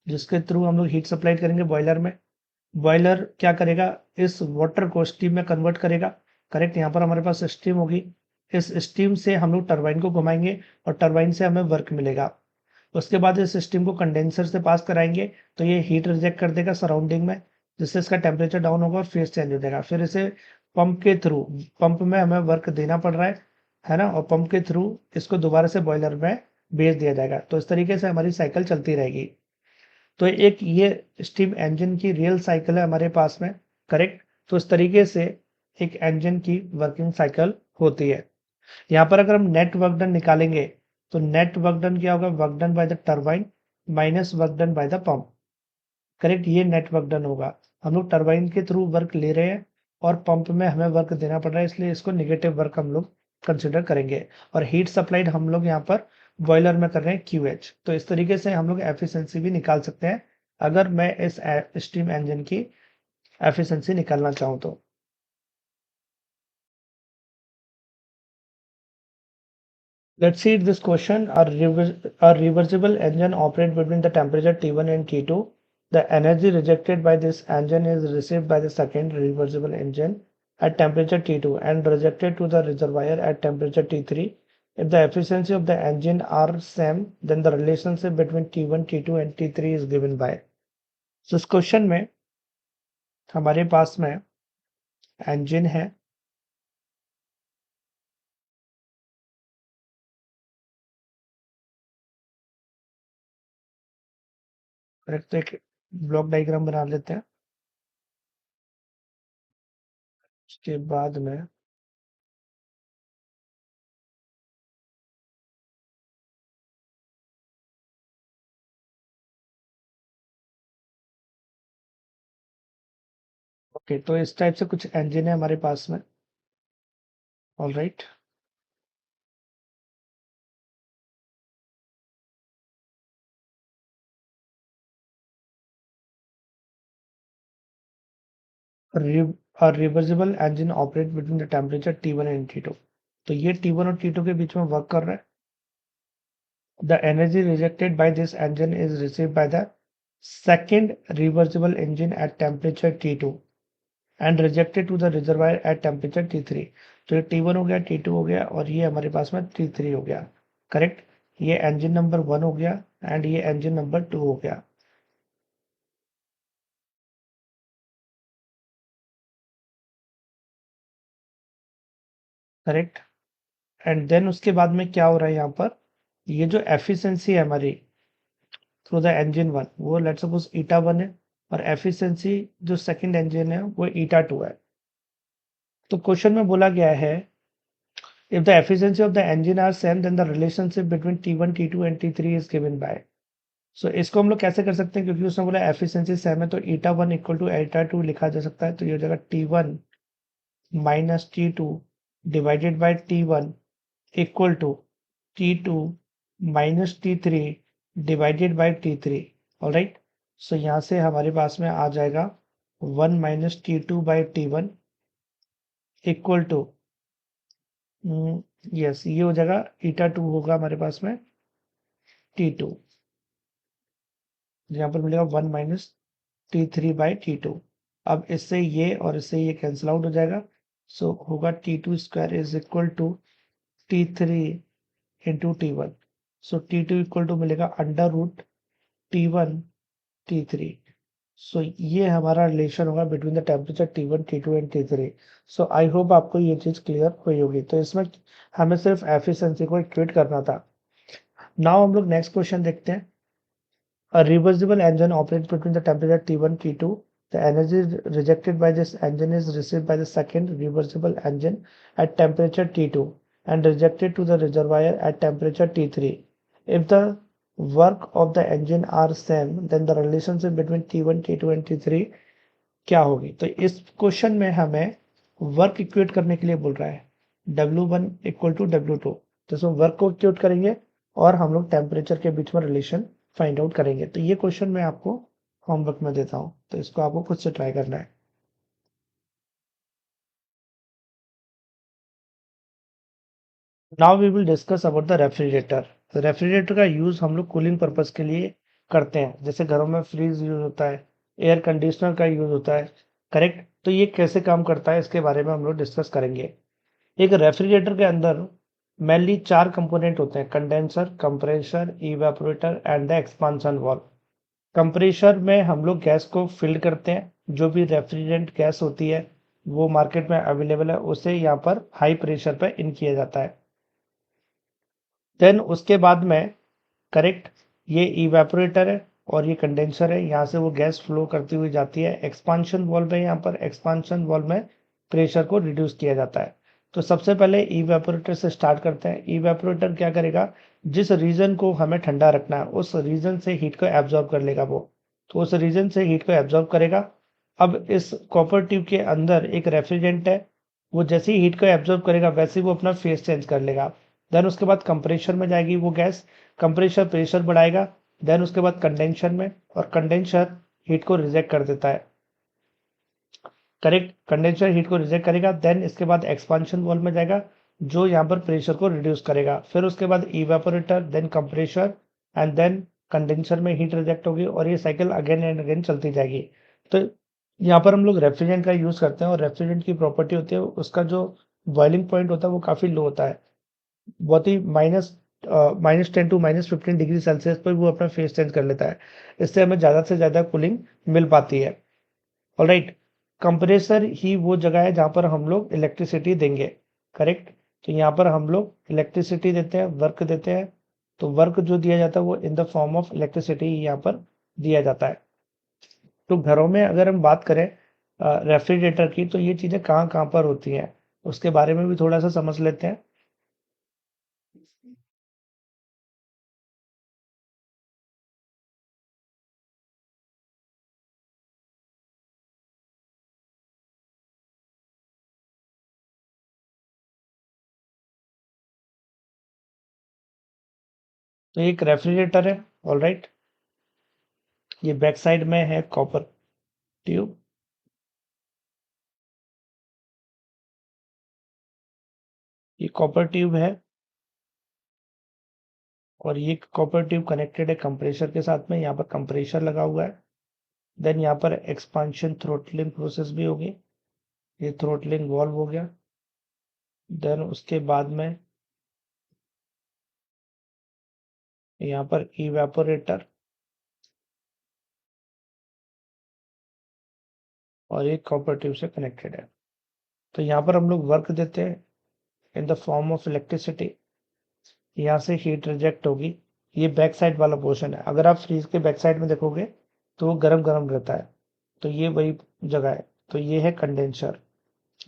जिसके थ्रू हम लोग हीट सप्लाई करेंगे बॉयलर में। बॉयलर क्या करेगा, इस वाटर को स्टीम में कन्वर्ट करेगा, करेक्ट। यहाँ पर हमारे पास स्टीम होगी, इस स्टीम से हम लोग टरबाइन को घुमाएंगे और टरबाइन से हमें वर्क मिलेगा। उसके बाद इस स्टीम को कंडेंसर से पास कराएंगे, तो ये हीट रिजेक्ट कर देगा सराउंडिंग में, जिससे इसका टेम्परेचर डाउन होगा और फेस चेंज हो जाएगा। फिर इसे पंप के थ्रू, पंप में हमें वर्क देना पड़ रहा है ना, और पंप के थ्रू इसको दोबारा से बॉयलर में भेज दिया जाएगा। तो इस तरीके से हमारी साइकिल चलती रहेगी। तो एक ये स्टीम इंजन की रियल साइकिल है हमारे पास में, करेक्ट। तो इस तरीके से एक इंजन की वर्किंग साइकिल होती है। यहाँ पर अगर हम नेट वर्क डन निकालेंगे, तो नेट वर्क डन क्या होगा, work done by the turbine minus work done by the pump, correct. ये नेट वर्क डन होगा। हम लोग टरबाइन के थ्रू वर्क ले रहे हैं और पंप में हमें वर्क देना पड़ रहा है, इसलिए इसको निगेटिव वर्क हम लोग कंसिडर करेंगे। और हीट सप्लाइड हम लोग यहाँ पर बॉयलर में कर रहे हैं QH। तो इस तरीके से हम लोग एफिशिएंसी भी निकाल सकते हैं, अगर मैं इस स्टीम इंजन की एफिशिएंसी निकालना चाहूँ तो। Let's see this question. A reversible engine operates between the temperature T1 and T2. The energy rejected by this engine is received by the second reversible engine at temperature T2 and rejected to the reservoir at temperature T3. If the efficiency of the engine are same, then the relationship between T1, T2 and T3 is given by. So इस question में हमारे पास में engine है, correct. तो एक block diagram बना लेते हैं। उसके बाद में ओके, तो इस टाइप से कुछ इंजन है हमारे पास में। All right, reversible engine operate between the temperature T1 and T2। तो ये T1 और T2 के बीच में वर्क कर रहा है। The energy rejected by this engine is received by the second reversible engine at temperature T2 and rejected to the reservoir at temperature T3। तो ये T1 हो गया, T2 हो गया और ये हमारे पास में T3 हो गया। करेक्ट, ये इंजन नंबर 1 हो गया एंड ये इंजन नंबर 2 हो गया। करेक्ट, एंड देन उसके बाद में क्या हो रहा है यहाँ पर, ये जो एफिशिएंसी है हमारी थ्रू द इंजन 1, वो लेट्स सपोज ईटा 1 है, और एफिशिएंसी जो सेकंड इंजन है वो ईटा 2 है। तो क्वेश्चन में बोला गया है, if the efficiency of the engine are same then the relationship between T1 T2 and T3 is given by। सो इसको हम लोग कैसे कर सकते हैं, क्योंकि उसने बोला एफिशिएंसी सेम है, तो ईटा 1 इक्वल टू ईटा 2 लिखा जा सकता है। तो ये हो जाएगा T1 minus T2 divided by T1 equal to T2 minus T3 divided by T3। Alright, so यहाँ से हमारे पास में आ जाएगा 1 minus T2 by T1 equal to, yes ये हो जाएगा ईटा 2 होगा हमारे पास में T2, यहाँ पर मिलेगा 1 माइनस T3 बाई T2। अब इससे ये और इससे ये कैंसिल आउट हो जाएगा। सो होगा T2 square is equal to T3 into T1। So T2 equal to मिलेगा under root T1 T3। So ये हमारा रिलेशन होगा between the temperature T1 T2 and T3। So I hope आपको ये चीज क्लियर हुई होगी। तो इसमें हमें सिर्फ एफिशिएंसी को इक्वेट करना था। नाउ हम लोग नेक्स्ट क्वेश्चन देखते हैं। A reversible engine operates between the temperature T1 T2. The energy rejected by this engine is received by the second reversible engine at temperature T2 and rejected to the reservoir at temperature T3. If the work of the engine are same, then the relationship between T1, T2 and T3 क्या होगी। तो इस question में हमें work equate करने के लिए बोल रहा है W1 इक्वल टू W2। तो इसमें वर्क को इक्वेट करेंगे और हम लोग टेम्परेचर के बीच में रिलेशन फाइंड आउट करेंगे। तो ये क्वेश्चन मैं आपको होमवर्क में देता हूँ, तो इसको आपको खुद से ट्राई करना है। Now we will discuss about the refrigerator. Refrigerator का यूज हम लोग कूलिंग पर्पज के लिए करते हैं, जैसे घरों में फ्रीज यूज होता है, एयर कंडीशनर का यूज होता है। करेक्ट, तो ये कैसे काम करता है इसके बारे में हम लोग डिस्कस करेंगे। एक रेफ्रिजरेटर के अंदर मेनली 4 कंपोनेंट होते हैं: condenser, compressor, evaporator and the expansion valve. Compressor में हम लोग गैस को फिल्ड करते हैं, जो भी रेफ्रिजरेंट गैस होती है वो मार्केट में अवेलेबल है, उसे यहाँ पर हाई प्रेशर पर इन किया जाता है। देन उसके बाद में, करेक्ट, ये इवेपोरेटर है और ये कंडेंसर है, यहाँ से वो गैस फ्लो करती हुई जाती है। एक्सपांशन वाल्व है, यहाँ पर एक्सपांशन वाल्व में प्रेशर को रिड्यूस किया जाता है। तो सबसे पहले इवेपोरेटर से स्टार्ट करते हैं। इवेपोरेटर क्या करेगा, जिस रीजन को हमें ठंडा रखना है उस रीजन से हीट को एब्जॉर्ब कर लेगा वो, तो उस रीजन से हीट को एब्जॉर्ब करेगा। अब इस कॉपर ट्यूब के अंदर एक रेफ्रिजरेंट है, वो जैसे ही हीट को एब्जॉर्ब करेगा वैसे ही वो अपना फेस चेंज कर लेगा। देन उसके बाद कंप्रेशर में जाएगी वो गैस, कंप्रेशर प्रेशर बढ़ाएगा। देन उसके बाद कंडेंसर में, और कंडेंसर हीट को रिजेक्ट कर देता है। करेक्ट, कंडेंसर हीट को रिजेक्ट करेगा। देन इसके बाद एक्सपांशन वाल्व में जाएगा, जो यहाँ पर प्रेशर को रिड्यूस करेगा। फिर उसके बाद evaporator, then compressor and then condenser में हीट रिजेक्ट होगी, और ये साइकिल अगेन एंड अगेन चलती जाएगी। तो यहाँ पर हम लोग रेफ्रिजरेंट का यूज करते हैं, और रेफ्रिजरेंट की प्रॉपर्टी होती है उसका जो बॉइलिंग पॉइंट होता है वो काफी लो होता है, बहुत ही -10 टू -15 डिग्री सेल्सियस पर वो अपना फेस चेंज कर लेता है। इससे हमें ज़्यादा से ज़्यादा कूलिंग मिल पाती है। ऑलराइट, कंप्रेसर ही वो जगह है जहाँ पर हम लोग इलेक्ट्रिसिटी देंगे। करेक्ट, तो यहाँ पर हम लोग इलेक्ट्रिसिटी देते हैं, वर्क देते हैं। तो वर्क जो दिया जाता है वो इन द फॉर्म ऑफ इलेक्ट्रिसिटी यहाँ पर दिया जाता है। तो घरों में अगर हम बात करें रेफ्रिजरेटर की, तो ये चीज़ें कहाँ कहाँ पर होती हैं उसके बारे में भी थोड़ा सा समझ लेते हैं। तो एक रेफ्रिजरेटर है, ऑल राइट। ये बैक साइड में है कॉपर ट्यूब, ये कॉपर ट्यूब है और ये कॉपर ट्यूब कनेक्टेड है कंप्रेसर के साथ में। यहाँ पर कंप्रेसर लगा हुआ है। देन यहाँ पर एक्सपांशन थ्रोटलिंग प्रोसेस भी होगी, ये थ्रोटलिंग वाल्व हो गया। देन उसके बाद में यहाँ पर इवेपोरेटर और एक कॉपर ट्यूब से कनेक्टेड है। तो यहाँ पर हम लोग वर्क देते हैं इन द फॉर्म ऑफ इलेक्ट्रिसिटी। यहाँ से हीट रिजेक्ट होगी। ये बैक साइड वाला पोर्शन है। अगर आप फ्रीज के बैक साइड में देखोगे तो वो गरम गरम रहता है, तो ये वही जगह है। तो ये है कंडेंसर,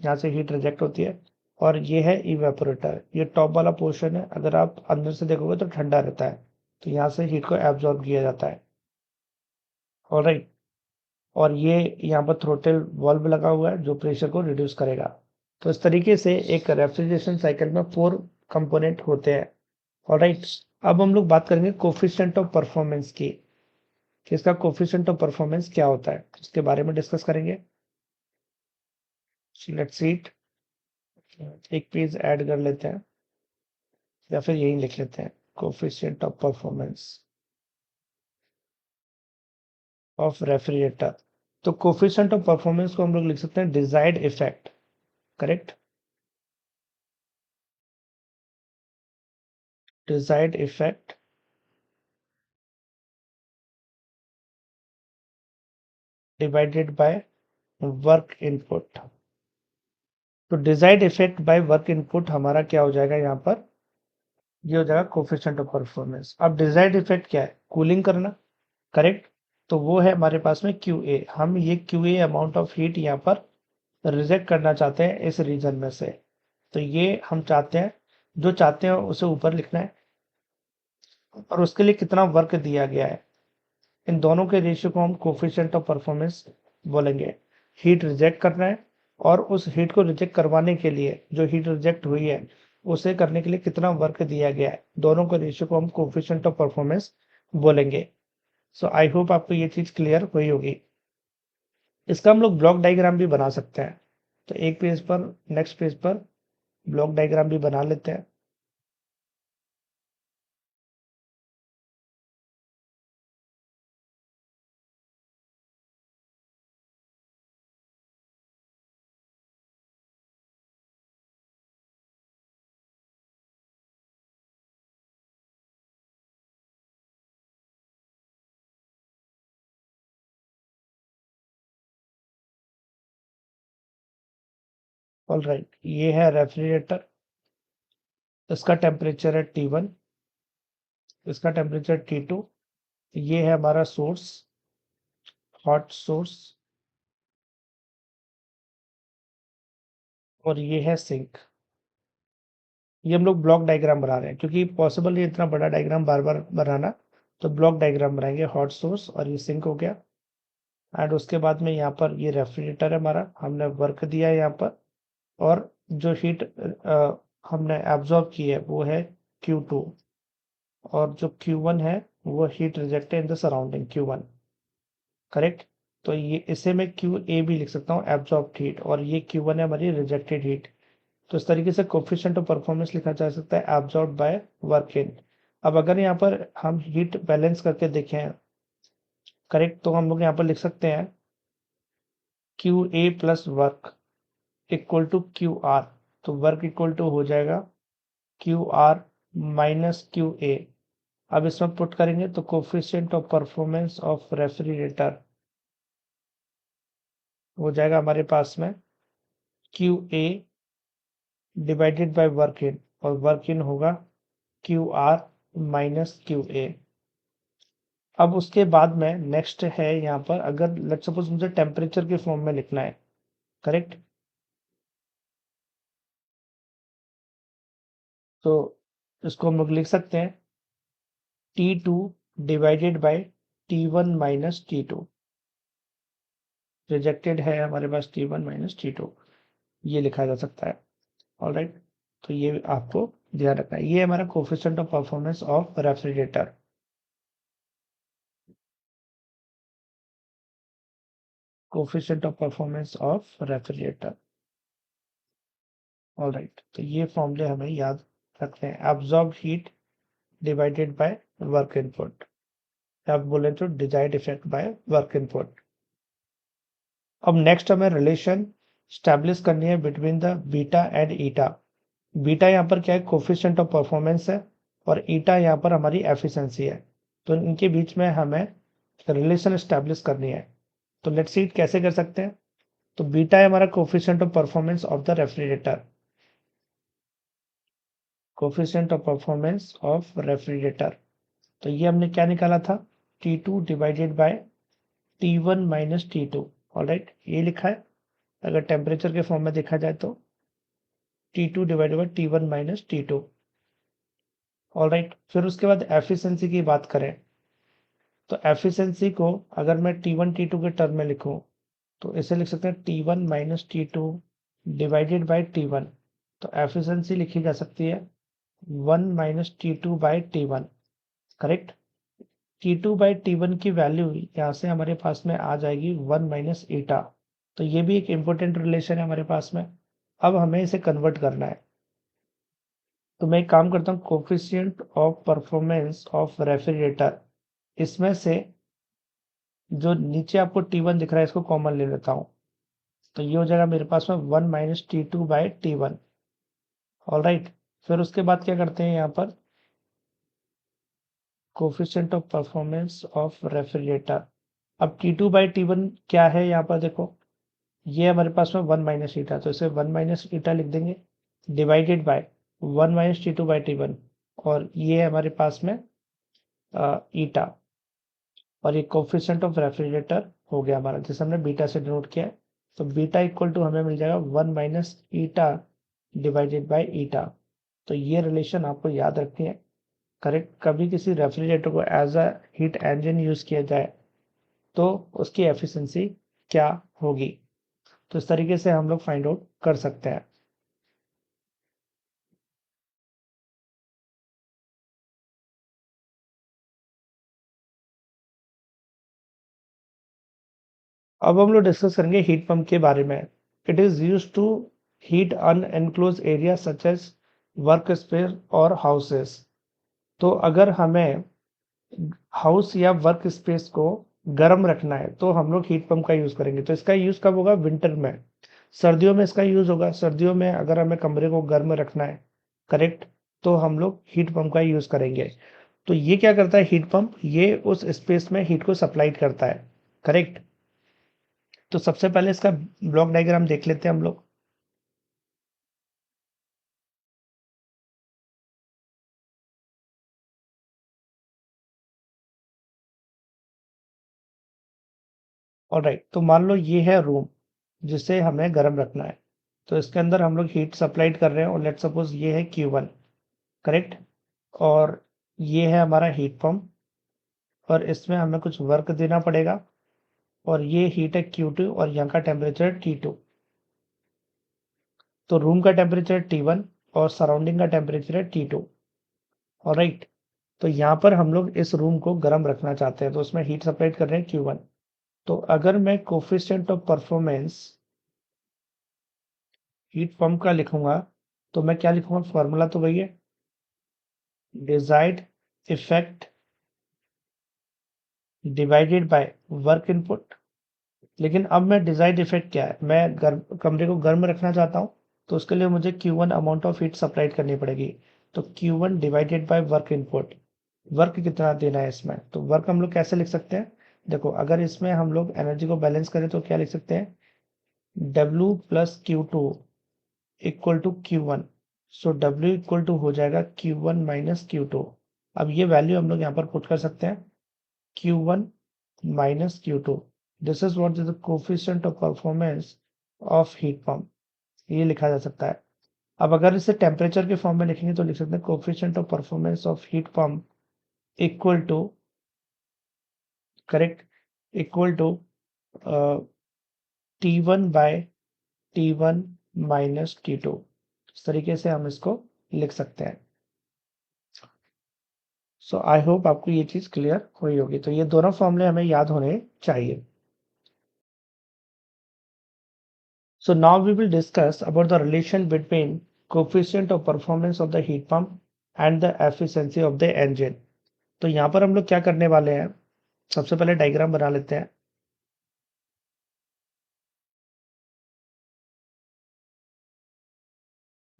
यहाँ से हीट रिजेक्ट होती है। और ये है इवेपोरेटर, ये टॉप वाला पोर्शन है। अगर आप अंदर से देखोगे तो ठंडा रहता है, तो यहाँ से हीट को एब्जॉर्ब किया जाता है। ऑलराइट। और ये यहाँ पर थ्रोटल वाल्व लगा हुआ है जो प्रेशर को रिड्यूस करेगा। तो इस तरीके से एक रेफ्रिजरेशन साइकिल में 4 कंपोनेंट होते हैं। ऑलराइट। अब हम लोग बात करेंगे कोफिशिएंट ऑफ परफॉर्मेंस की, कि इसका कोफिशिएंट ऑफ परफॉर्मेंस क्या होता है, इसके बारे में डिस्कस करेंगे। Let's see it. एक पेज ऐड कर लेते हैं या फिर यही लिख लेते हैं, coefficient of performance of refrigerator. तो कोफिशिएंट ऑफ परफॉर्मेंस को हम लोग लिख सकते हैं desired effect, correct. Desired effect divided by work input. तो desired effect by work input हमारा क्या हो जाएगा, यहाँ पर ये हो जाएगा कोफिशिएंट ऑफ परफॉर्मेंस। अब डिजायर्ड इफेक्ट क्या है, कूलिंग करना, करेक्ट। तो वो है हमारे पास में QA। हम ये QA अमाउंट ऑफ हीट यहाँ पर रिजेक्ट करना चाहते हैं इस रीजन में से। तो ये हम चाहते हैं, जो चाहते हैं उसे ऊपर लिखना है और उसके लिए कितना वर्क दिया गया है, इन दोनों के रेशियो को हम कोफिशिएंट ऑफ परफॉर्मेंस बोलेंगे। हीट रिजेक्ट करना है और उस हीट को रिजेक्ट करवाने के लिए, जो हीट रिजेक्ट हुई है उसे करने के लिए कितना वर्क दिया गया है, दोनों के रेशियो को हम कोफिशिएंट ऑफ परफॉर्मेंस बोलेंगे। सो आई होप आपको ये चीज क्लियर हुई होगी। इसका हम लोग ब्लॉक डायग्राम भी बना सकते हैं। तो एक पेज पर, नेक्स्ट पेज पर ब्लॉक डायग्राम भी बना लेते हैं। ऑल राइट, ये है रेफ्रिजरेटर, इसका टेम्परेचर है T1, इसका टेम्परेचर T2। ये है हमारा सोर्स, हॉट सोर्स, और ये है सिंक। ये हम लोग ब्लॉक डायग्राम बना रहे हैं क्योंकि पॉसिबल नहीं इतना बड़ा डायग्राम बार बार बनाना। तो ब्लॉक डायग्राम बनाएंगे, हॉट सोर्स और ये सिंक हो गया। एंड उसके बाद में यहाँ पर ये रेफ्रिजरेटर है हमारा, हमने वर्क दिया है यहाँ पर। और जो हीट हमने एब्जॉर्ब की है वो है Q2, और जो Q1 है वो heat rejected in the surrounding Q1, correct. तो ये इसे मैं QA भी लिख सकता हूँ, एब्जॉर्ब्ड हीट, और ये Q1 है हमारी रिजेक्टेड हीट। तो इस तरीके से कोफिशिएंट ऑफ परफॉर्मेंस लिखा जा सकता है एब्जॉर्ब बाय वर्क इन। अब अगर यहाँ पर हम हीट बैलेंस करके देखें, करेक्ट, तो हम लोग यहाँ पर लिख सकते हैं QA plus work equal to QR। तो वर्क इक्वल टू हो जाएगा QR माइनस QA। अब इसमें पुट करेंगे तो coefficient of performance of refrigerator हो जाएगा हमारे पास में QA divided by work in, और वर्क इन होगा QR माइनस QA। अब उसके बाद में नेक्स्ट है यहाँ पर, अगर लेट्स सपोज मुझे टेम्परेचर के फॉर्म में लिखना है, करेक्ट, तो इसको हम लोग लिख सकते हैं T2 divided by T1 minus T2। Rejected है हमारे पास T1 माइनस T2, ये लिखा जा सकता है। ऑलराइट। तो ये आपको ध्यान रखना है। ये हमारा coefficient of performance of refrigerator. Coefficient of performance of refrigerator. Alright, तो ये फॉर्मूले हमें याद रखते हैं। Absorb heat divided by work input, आप बोले तो desired effect by work input. अब नेक्स्ट हमें रिलेशन स्टैब्लिश करनी है between the beta and eta. Beta यहाँ पर क्या है, कोफिशिएंट ऑफ परफॉर्मेंस है, और ईटा यहाँ पर हमारी एफिशिएंसी है। तो इनके बीच में हमें रिलेशन स्टैब्लिश करनी है। तो लेट्स सी कैसे कर सकते हैं। तो बीटा है हमारा coefficient of performance of the refrigerator, coefficient of performance of refrigerator. तो ये हमने क्या निकाला था, T2 divided by T1 minus T2। Alright, ये लिखा है। अगर टेम्परेचर के फॉर्म में देखा जाए तो T2 divided by T1 minus T2। Alright, फिर उसके बाद एफिशिएंसी की बात करें तो एफिशिएंसी को अगर मैं T1 T2 के टर्म में लिखूं तो इसे लिख सकते हैं T1 minus T2 divided by T1। तो एफिशिएंसी लिखी जा सकती है 1 minus T2 by T1। Correct. T2 by T1 की वैल्यू यहाँ से हमारे पास में आ जाएगी 1 माइनस ईटा। तो ये भी एक इंपॉर्टेंट रिलेशन है हमारे पास में। अब हमें इसे कन्वर्ट करना है। तो मैं एक काम करता हूँ, coefficient of performance of refrigerator, इसमें से जो नीचे आपको T1 दिख रहा है इसको कॉमन ले लेता हूँ। तो ये हो जाएगा मेरे पास में 1 minus T2 by T1। Alright, फिर उसके बाद क्या करते हैं यहाँ पर, coefficient of performance of refrigerator. अब T2 बाय T1 क्या है यहाँ पर देखो, ये हमारे पास में 1 माइनस ईटा, तो इसे 1 माइनस ईटा लिख देंगे divided by 1 minus T2 by T1। और ये है हमारे पास में ईटा, और ये कोफिशिएंट ऑफ रेफ्रिजरेटर हो गया हमारा, जिसे हमने बीटा से डिनोट किया है। तो बीटा इक्वल टू हमें मिल जाएगा 1 माइनस ईटा डिवाइडेड बाय ईटा। तो ये रिलेशन आपको याद रखनी है। करेक्ट, कभी किसी रेफ्रिजरेटर को as a heat engine use किया जाए तो उसकी एफिशिएंसी क्या होगी। तो इस तरीके से हम लोग फाइंड आउट कर सकते हैं। अब हम लोग डिस्कस करेंगे हीट पंप के बारे में। It is used to heat an enclosed area such as work space और हाउसेस। तो अगर हमें हाउस या वर्क स्पेस को गर्म रखना है तो हम लोग हीट पंप का यूज करेंगे। तो इसका यूज कब होगा, विंटर में। सर्दियों में इसका यूज होगा, सर्दियों में अगर हमें कमरे को गर्म रखना है, करेक्ट, तो हम लोग हीट पंप का यूज करेंगे। तो ये क्या करता है हीट पंप, ये उस स्पेस में हीट को सप्लाई करता है। करेक्ट। तो सबसे पहले इसका ब्लॉक डायग्राम देख लेते हैं हम लोग। ऑलराइट, तो मान लो ये है रूम जिसे हमें गर्म रखना है। तो इसके अंदर हम लोग हीट सप्लाई कर रहे हैं, और लेट सपोज ये है Q1। करेक्ट। और ये है हमारा हीट पंप, और इसमें हमें कुछ वर्क देना पड़ेगा। और ये हीट है Q2, और यहाँ का टेम्परेचर T2। तो रूम का टेम्परेचर T1 और सराउंडिंग का टेम्परेचर है T2। ऑलराइट, तो यहाँ पर हम लोग इस रूम को गर्म रखना चाहते हैं, तो उसमें हीट सप्लाई कर रहे हैं Q1। तो अगर मैं coefficient of performance heat pump का लिखूंगा तो मैं क्या लिखूंगा, फॉर्मूला तो वही है, desired effect divided by work input. लेकिन अब मैं डिजायर्ड इफेक्ट क्या है, मैं कमरे को गर्म रखना चाहता हूँ, तो उसके लिए मुझे Q1 amount of heat supply करनी पड़ेगी। तो Q1 divided by work input, work कितना देना है इसमें, तो वर्क हम लोग कैसे लिख सकते हैं, देखो अगर इसमें हम लोग एनर्जी को बैलेंस करें तो क्या लिख सकते हैं, W plus Q2 equal to Q1। So W equal to हो जाएगा Q1 माइनस Q2। अब ये वैल्यू हम लोग यहाँ पर पुट कर सकते हैं, Q1 minus Q2। This is what is the coefficient of performance of heat pump। ये लिखा जा सकता है। अब अगर इसे टेम्परेचर के फॉर्म में लिखेंगे तो लिख सकते हैं coefficient of performance of heat pump equal to, correct, equal to T1 by T1 minus T2। इस तरीके से हम इसको लिख सकते हैं। सो आई होप आपको ये चीज क्लियर हुई होगी। तो ये दोनों फॉर्मूले हमें याद होने चाहिए। So now we will discuss about the relation between coefficient of performance of the heat pump and the efficiency of the engine। तो यहाँ पर हम लोग क्या करने वाले हैं, सबसे पहले डायग्राम बना लेते हैं।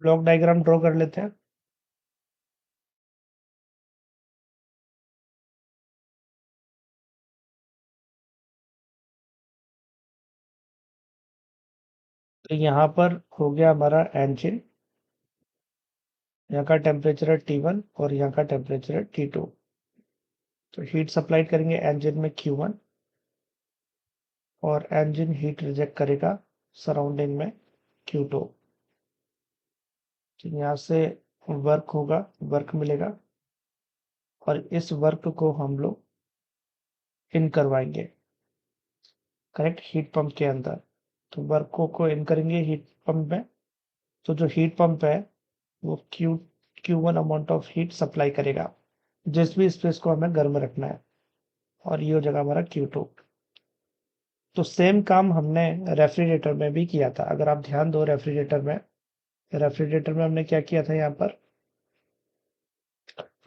ब्लॉक डायग्राम ड्रॉ कर लेते हैं। तो यहाँ पर हो गया हमारा इंजन, यहाँ का टेम्परेचर है T1 और यहाँ का टेम्परेचर है T2। तो हीट सप्लाई करेंगे इंजन में Q1 और इंजन हीट रिजेक्ट करेगा सराउंडिंग में Q2। तो यहाँ से वर्क होगा, वर्क मिलेगा और इस वर्क को हम लोग इन करवाएंगे करेक्ट हीट पंप के अंदर। तो वर्क को इन करेंगे हीट पंप में। तो जो हीट पंप है वो Q1 amount of heat supply करेगा जिस भी स्पेस को हमें गर्म रखना है, और ये हो जाएगा हमारा Q2। तो सेम काम हमने रेफ्रिजरेटर में भी किया था। अगर आप ध्यान दो, रेफ्रिजरेटर में हमने क्या किया था, यहाँ पर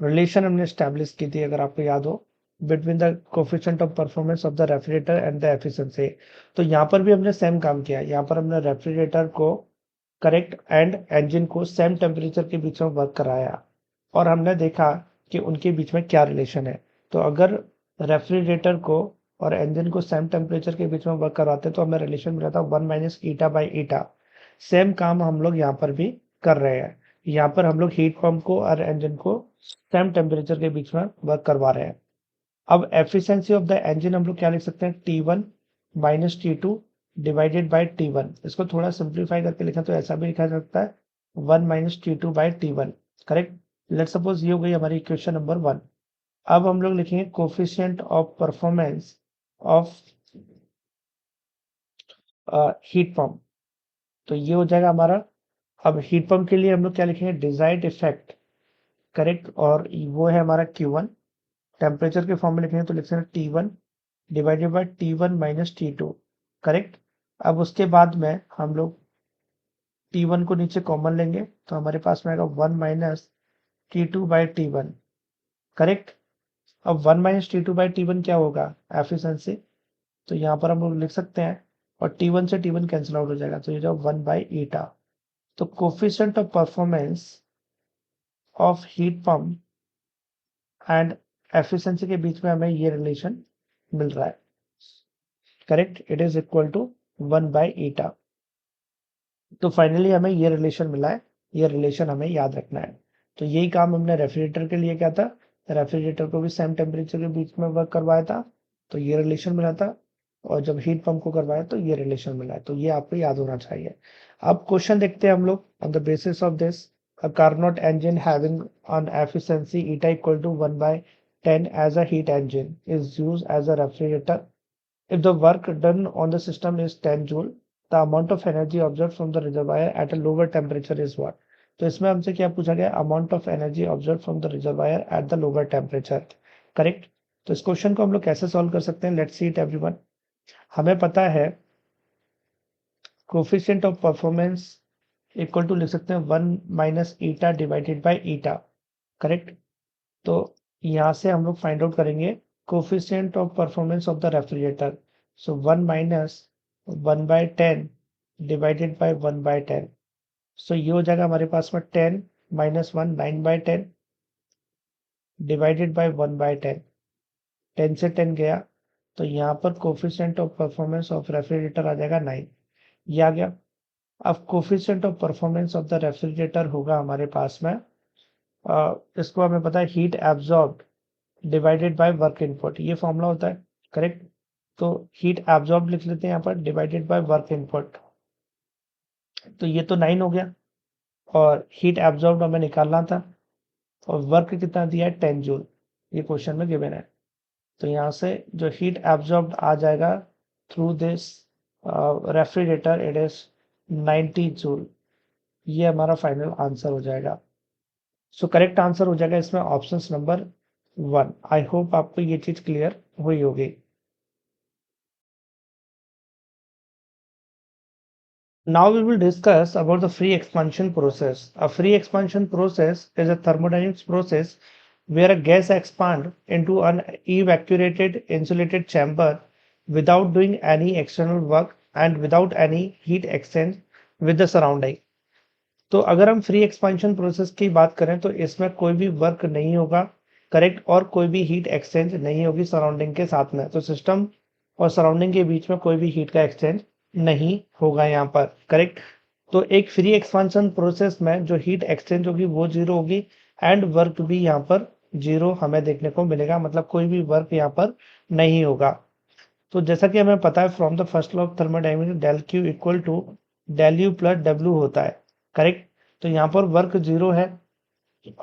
रिलेशन हमने स्टैब्लिश की थी, अगर आपको याद हो, between the coefficient of performance of the refrigerator and the efficiency. तो यहाँ पर भी हमने सेम काम किया। यहाँ पर हमने रेफ्रिजरेटर को करेक्ट एंड इंजन को सेम टेम्परेचर के बीच में वर्क कराया और हमने देखा कि उनके बीच में क्या रिलेशन है। तो अगर रेफ्रिजरेटर को और इंजन को सेम टेम्परेचर के बीच में वर्क करवाते तो हमें रिलेशन मिला था 1 minus eta by eta. Same काम हम लोग यहाँ पर भी कर रहे हैं। यहाँ पर हम लोग हीट पंप को और इंजन को सेम टेम्परेचर के बीच में वर्क करवा रहे हैं। अब एफिशिएंसी ऑफ द इंजन हम लोग क्या लिख सकते हैं, T1 minus T2 divided by T1। इसको थोड़ा सिंप्लीफाई करके लिखा तो ऐसा भी लिखा जा सकता है 1 minus T2 by T1। Correct. Let suppose ये हो गई हमारी इक्वेशन नंबर 1। अब हम लोग लिखेंगे coefficient of performance of heat pump. तो ये हो जाएगा हमारा। अब हीट पंप के लिए हम लोग क्या लिखेंगे, डिजायर्ड इफेक्ट। करेक्ट। और वो है हमारा Q1। टेम्परेचर के फॉर्म में लिखेंगे तो लिख सकते हैं T1 divided by T1 minus T2। Correct. अब उसके बाद में हम लोग T1 को नीचे कॉमन लेंगे तो हमारे पास में आएगा 1 minus T2 by T1। Correct. अब 1 माइनस T2 बाई T1 क्या होगा, एफिशिएंसी। तो यहाँ पर हम लोग लिख सकते हैं और T1 से T1 कैंसिल आउट हो जाएगा तो ये जो 1 बाई ईटा। तो coefficient of performance of heat pump and efficiency के बीच में हमें ये रिलेशन मिल रहा है। Correct. It is equal to 1 by eta. तो फाइनली हमें ये रिलेशन मिला है, ये रिलेशन हमें याद रखना है। तो यही काम हमने रेफ्रिजरेटर के लिए किया था। रेफ्रिजरेटर को भी सेम टेम्परेचर के बीच में वर्क करवाया था तो ये रिलेशन मिला था, और जब हीट पंप को करवाया तो ये रिलेशन मिला है। तो ये आपको याद होना चाहिए। अब क्वेश्चन देखते हैं हम लोग। On the basis of this, a Carnot engine having an efficiency eta equal to 1 by 10 as a heat engine is used as a refrigerator. If the work done on the system is 10 joule, the amount of energy observed from the reservoir at a lower temperature is what? तो इसमें हमसे क्या पूछा गया, amount of energy observe from the reservoir at the lower temperature. Correct. तो इस question को हम लोग कैसे सॉल्व कर सकते हैं, लेट्स सी इट एवरीवन। हमें पता है coefficient of performance equal to लिख सकते हैं 1 minus eta divided by eta. Correct. तो यहाँ से हम लोग फाइंड आउट करेंगे coefficient of performance of the refrigerator. So 1 minus 1 by 10 divided by 1 by 10। So ये हो जाएगा हमारे पास में 10 minus 1 9 by 10 divided by 1 by 10। 10 से 10 गया तो यहाँ पर coefficient of performance of refrigerator आ जाएगा 9। ये आ गया। अब coefficient of performance of the refrigerator होगा हमारे पास में इसको हमें पता है heat absorbed divided by work input, ये फॉर्मूला होता है। करेक्ट। तो हीट एब्जॉर्ब लिख लेते हैं यहाँ पर डिवाइडेड बाय वर्क इनपुट। तो ये तो 9 हो गया और हीट एब्जॉर्ब हमें निकालना था और वर्क कितना दिया है 10 जूल, ये क्वेश्चन में गिवन है। तो यहाँ से जो हीट एब्जॉर्ब आ जाएगा through this refrigerator it is 90 joule. ये हमारा फाइनल आंसर हो जाएगा। सो करेक्ट आंसर हो जाएगा इसमें ऑप्शन नंबर 1। आई होप आपको ये चीज क्लियर हुई होगी। Now we will discuss about the free expansion process. A free expansion process is a thermodynamics process where a gas expands into an evacuated insulated chamber without doing any external work and without any heat exchange with the surrounding. तो अगर हम free expansion process की बात करें तो इसमें कोई भी वर्क नहीं होगा, करेक्ट, और कोई भी हीट एक्सचेंज नहीं होगी सराउंडिंग के साथ में। तो सिस्टम और सराउंडिंग के बीच में कोई भी हीट का एक्सचेंज नहीं होगा यहाँ पर, करेक्ट। तो एक फ्री एक्सपेंशन प्रोसेस में जो हीट एक्सचेंज होगी वो जीरो होगी एंड वर्क भी यहाँ पर जीरो हमें देखने को मिलेगा, मतलब कोई भी वर्क यहाँ पर नहीं होगा। तो जैसा कि हमें पता है from the first law of thermodynamics del Q equal to del U plus W होता है, करेक्ट। तो यहाँ पर वर्क जीरो है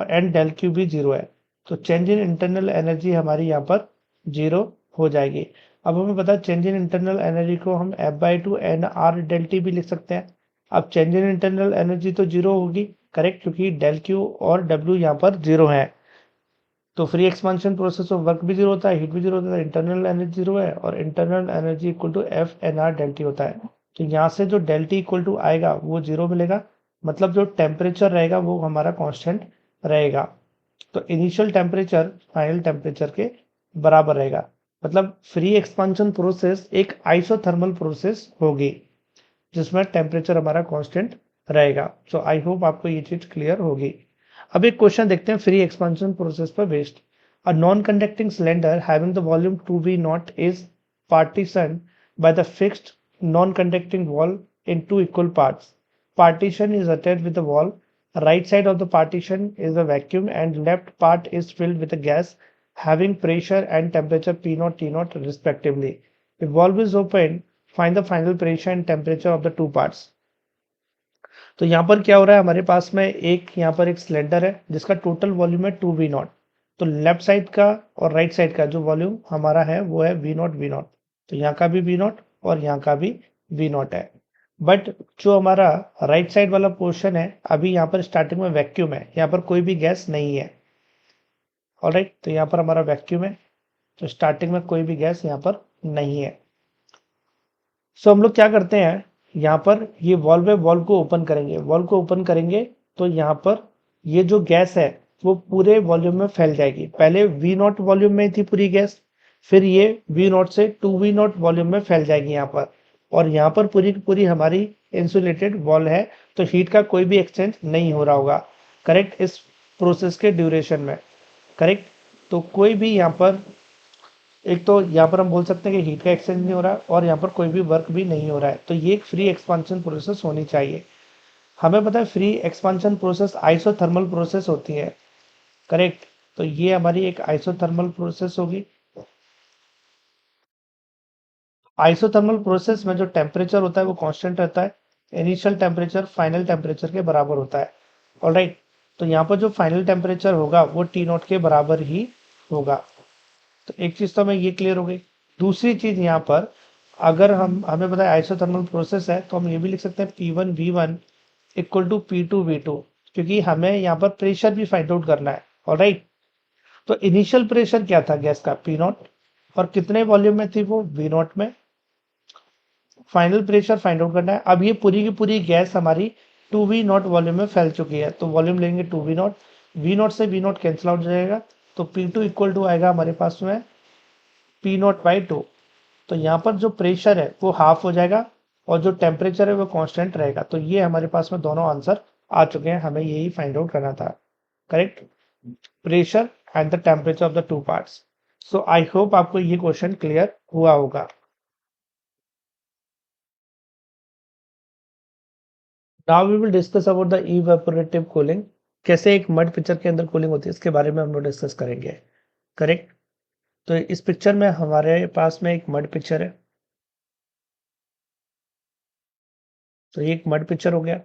एंड डेल क्यू भी जीरो है, तो चेंज इन इंटरनल एनर्जी हमारी यहाँ पर जीरो हो जाएगी। अब हमें पता है चेंज इन इंटरनल एनर्जी को हम F by two N R del T भी लिख सकते हैं। अब चेंज इन इंटरनल एनर्जी तो जीरो होगी, करेक्ट, क्योंकि डेल क्यू और डब्ल्यू यहाँ पर जीरो है। तो फ्री एक्सपेंशन प्रोसेस में वर्क भी जीरो होता है, हीट भी जीरो होता है, इंटरनल एनर्जी जीरो है और internal energy equal to F N R del T होता है। तो यहाँ से जो डेल टी इक्वल टू आएगा वो जीरो मिलेगा, मतलब जो टेम्परेचर रहेगा वो हमारा कांस्टेंट रहेगा। तो इनिशियल टेम्परेचर फाइनल टेम्परेचर के बराबर रहेगा, मतलब फ्री एक्सपेंशन प्रोसेस एक आइसोथर्मल प्रोसेस होगी जिसमें टेम्परेचर हमारा कांस्टेंट रहेगा। सो आई होप आपको ये चीज क्लियर होगी। अब एक क्वेश्चन देखते हैं फ्री एक्सपेंशन प्रोसेस पर based. A non conducting cylinder having the volume 2v not is partitioned by the fixed non-conducting wall in two equal parts. Partition is attached with the wall. Right side of the partition is a vacuum and left part is filled with a gas having pressure and temperature P0 T0 respectively. If valve is open, find the final pressure and temperature of the two parts. तो यहाँ पर क्या हो रहा है, हमारे पास में एक यहाँ पर एक सिलेंडर है जिसका टोटल वॉल्यूम है 2v0। तो लेफ्ट साइड का और राइट साइड का जो वॉल्यूम हमारा है वो है v0 तो यहाँ का भी v0 और यहाँ का भी v0 है। बट जो हमारा राइट साइड वाला पोर्शन है अभी यहाँ पर स्टार्टिंग में वैक्यूम है, यहाँ पर कोई भी गैस नहीं है। ऑलराइट, तो यहाँ पर हमारा वैक्यूम है, तो स्टार्टिंग में कोई भी गैस यहाँ पर नहीं है। सो हम लोग क्या करते हैं, यहाँ पर ये वॉल्व है, वॉल्व को ओपन करेंगे, वॉल्व को ओपन करेंगे तो यहाँ पर ये जो गैस है वो पूरे वॉल्यूम में फैल जाएगी। पहले वी नॉट वॉल्यूम में थी पूरी गैस, फिर ये वी नॉट से 2v0 वॉल्यूम में फैल जाएगी यहाँ पर, और यहाँ पर पूरी पूरी हमारी इंसुलेटेड वॉल है, तो हीट का कोई भी एक्सचेंज नहीं हो रहा होगा, करेक्ट, इस प्रोसेस के ड्यूरेशन में, करेक्ट। तो कोई भी यहाँ पर, एक तो यहाँ पर हम बोल सकते हैं कि हीट का एक्सचेंज नहीं हो रहा है और यहाँ पर कोई भी वर्क भी नहीं हो रहा है, तो ये एक फ्री एक्सपांशन प्रोसेस होनी चाहिए। हमें पता है free expansion process isothermal process होती है, करेक्ट। तो ये हमारी एक आइसोथर्मल प्रोसेस होगी। आइसोथर्मल प्रोसेस में जो टेम्परेचर होता है वो कांस्टेंट रहता है, इनिशियल टेम्परेचर फाइनल टेम्परेचर के बराबर होता है। ऑलराइट, तो यहाँ पर जो फाइनल टेम्परेचर होगा वो टी नॉट के बराबर ही होगा। तो एक चीज तो हमें ये क्लियर हो गई। दूसरी चीज यहाँ पर, अगर हमें पता है आइसोथर्मल प्रोसेस है तो हम ये भी लिख सकते हैं P1V1 इक्वल टू P2V2, क्योंकि हमें यहाँ पर प्रेशर भी फाइंड आउट करना है। ऑलराइट, तो इनिशियल प्रेशर क्या था गैस का P0 और कितने वॉल्यूम में थी वो V0 में, फाइनल प्रेशर फाइंड आउट करना है। अब ये पूरी की पूरी गैस हमारी 2v0 वॉल्यूम में फैल चुकी है, तो वॉल्यूम लेंगे 2v0, V0 से V0 कैंसिल आउट हो जाएगा, तो P2 इक्वल टू आएगा हमारे पास में P0/2। तो यहाँ पर जो प्रेशर है वो हाफ हो जाएगा और जो टेम्परेचर है वो कांस्टेंट रहेगा। तो ये हमारे पास में दोनों आंसर आ चुके हैं, हमें यही फाइंड आउट करना था, correct, pressure and the temperature of the two parts. So I hope आपको ये क्वेश्चन क्लियर हुआ होगा। Now we will discuss about the evaporative cooling. कैसे एक मड पिक्चर के अंदर कूलिंग होती है इसके बारे में हम लोग डिस्कस करेंगे, करेक्ट। तो इस पिक्चर में हमारे पास में एक मड पिक्चर है, तो ये एक मड पिक्चर हो गया।